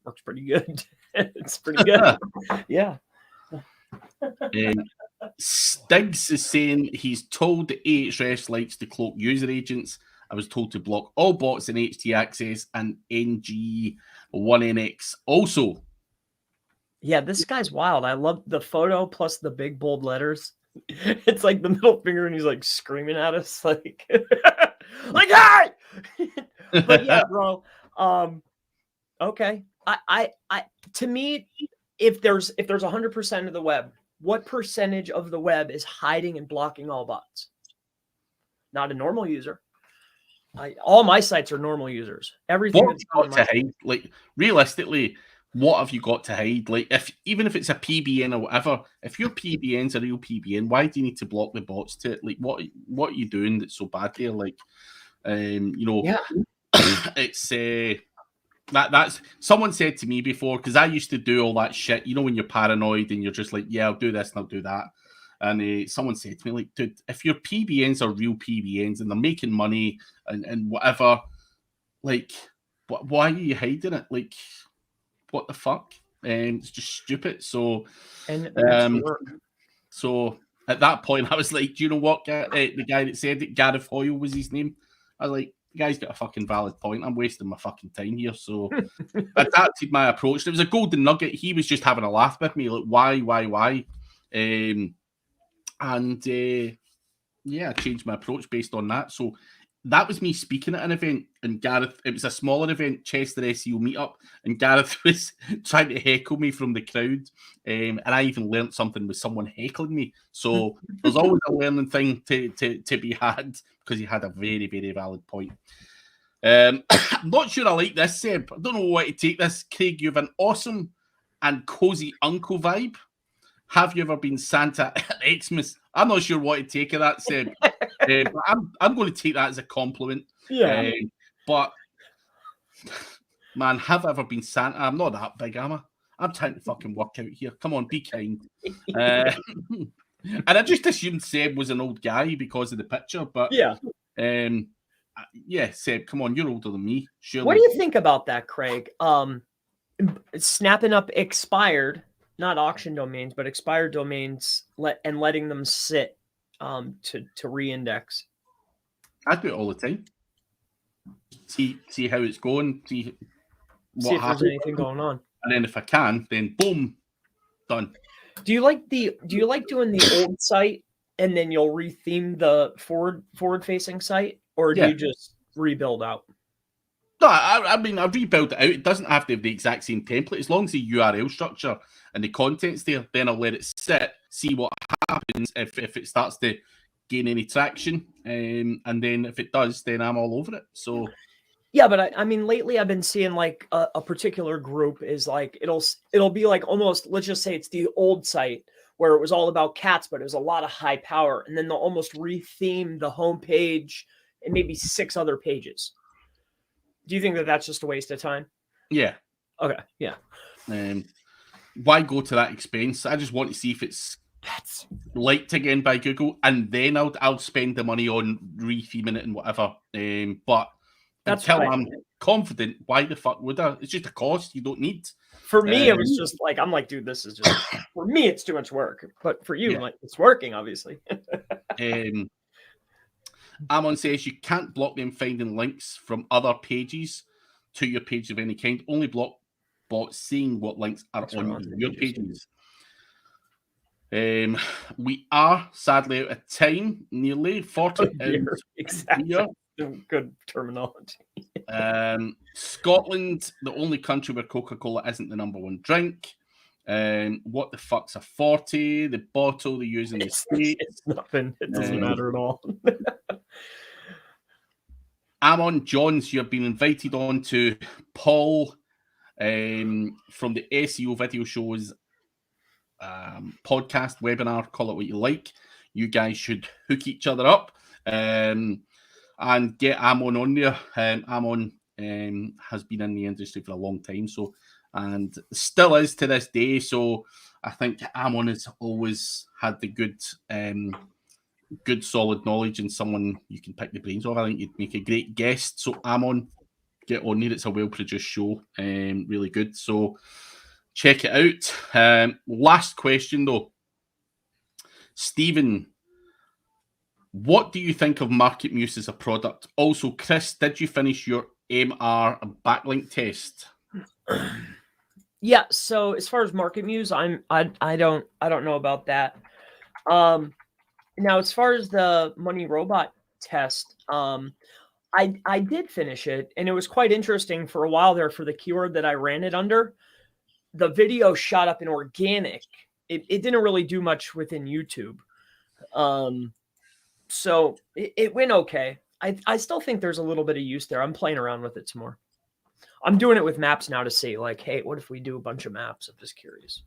works pretty good. It's pretty good. Yeah. Stiggs is saying he's told the AHrefs likes to cloak user agents. I was told to block all bots in HT Access and NG1NX also. Yeah, this guy's wild. I love the photo plus the big bold letters. It's like the middle finger, and he's like screaming at us, like, like, hey! But yeah, bro. Okay. I to me, if there's 100% of the web, what percentage of the web is hiding and blocking all bots? Not a normal user. All my sites are normal users. Everything that's got to hide. Like, realistically, what have you got to hide? Like, even if it's a PBN or whatever, if your PBN's a real PBN, why do you need to block the bots to it? Like, what are you doing that's so bad there? Like, yeah. It's that's someone said to me before, because I used to do all that shit. You know, when you're paranoid and you're just like, yeah, I'll do this and I'll do that. And someone said to me, like, dude, if your PBNs are real PBNs and they're making money and whatever, like, why are you hiding it? Like, what the fuck? It's just stupid. So, so at that point, I was like, do you know what? The guy that said it, Gareth Hoyle was his name. I was like, the guy's got a fucking valid point. I'm wasting my fucking time here. So I adapted my approach. It was a golden nugget. He was just having a laugh with me, like, why? Yeah, I changed my approach based on that. So that was me speaking at an event, and Gareth, it was a smaller event, Chester SEO meetup, and Gareth was trying to heckle me from the crowd. And I even learned something with someone heckling me. So there's always a learning thing to be had, because he had a very, very valid point. I'm not sure I like this, Seb. I don't know what to take this. Craig, you have an awesome and cozy uncle vibe. Have you ever been Santa at Xmas? I'm not sure what to take of that, Seb. But I'm going to take that as a compliment. Yeah. But, man, have I ever been Santa? I'm not that big, am I? I'm trying to fucking work out here. Come on, be kind. And I just assumed Seb was an old guy because of the picture. But, yeah, Seb, come on, you're older than me. Surely. What do you think about that, Craig? Snapping up expired, not auction domains, but expired domains, and letting them sit to re-index. I do it all the time. See how it's going. See if there's anything going on. And then if I can, then boom, done. Do you like doing the old site and then you'll retheme the forward facing site, or do you just rebuild out? No, I mean, I rebuild it out. It doesn't have to have the exact same template. As long as the URL structure and the content's there, then I'll let it sit, see what happens if it starts to gain any traction. And then if it does, then I'm all over it. So yeah, but I mean, lately I've been seeing like a particular group is like, it'll be like almost, let's just say it's the old site where it was all about cats, but it was a lot of high power. And then they'll almost retheme the homepage and maybe 6 other pages. Do you think that that's just a waste of time? Yeah. Okay. Yeah. Why go to that expense? I just want to see if it's liked again by Google, and then I'll spend the money on retheming it and whatever. But until I'm confident, why the fuck would I? It's just a cost you don't need. For me, it was just like, I'm like, dude, this is just, for me, it's too much work. But for you, like, it's working, obviously. Amon says you can't block them finding links from other pages to your page of any kind. Only block bots seeing what links are on your pages. We are sadly out of time. Nearly 40 exactly. Good terminology. Scotland, the only country where Coca-Cola isn't the #1 drink. What the fuck's a 40? The bottle they use in the States. It's nothing. It doesn't matter at all. Amon Johns, you have been invited on to Paul from the SEO video shows podcast, webinar, call it what you like. You guys should hook each other up and get Amon on there. Amon has been in the industry for a long time, so, and still is to this day. So I think Amon has always had the good solid knowledge and someone you can pick the brains of. I think you'd make a great guest. So Amon, get on there. It's a well-produced show. Really good. So check it out. Last question though. Stephen, what do you think of MarketMuse as a product? Also, Chris, did you finish your MR backlink test? Yeah. So as far as MarketMuse, I don't know about that. Now, as far as the Money Robot test, I did finish it, and it was quite interesting for a while there for the keyword that I ran it under. The video shot up in organic. It didn't really do much within YouTube. So it went okay. I still think there's a little bit of use there. I'm playing around with it some more. I'm doing it with maps now to see, like, hey, what if we do a bunch of maps? I'm just curious.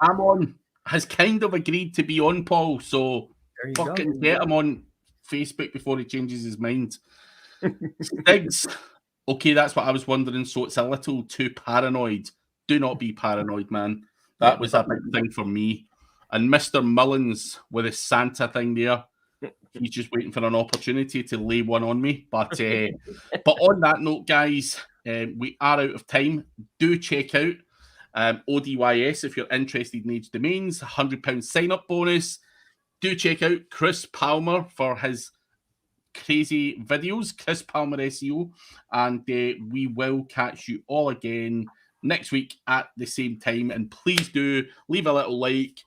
Amon has kind of agreed to be on, Paul, so fucking get him on Facebook before he changes his mind. Stiggs, okay, that's what I was wondering. So it's a little too paranoid. Do not be paranoid, man. That was a big thing for me. And Mr. Mullins with his Santa thing there. He's just waiting for an opportunity to lay one on me. But on that note, guys, we are out of time. Do check out ODYS if you're interested in Age Domains. £100 sign-up bonus. Do check out Chris Palmer for his crazy videos, Chris Palmer SEO. And we will catch you all again next week at the same time. And please do leave a little like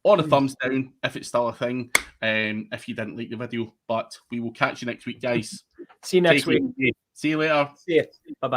or a thumbs down if it's still a thing, if you didn't like the video. But we will catch you next week, guys. See you next week. See you later. See you.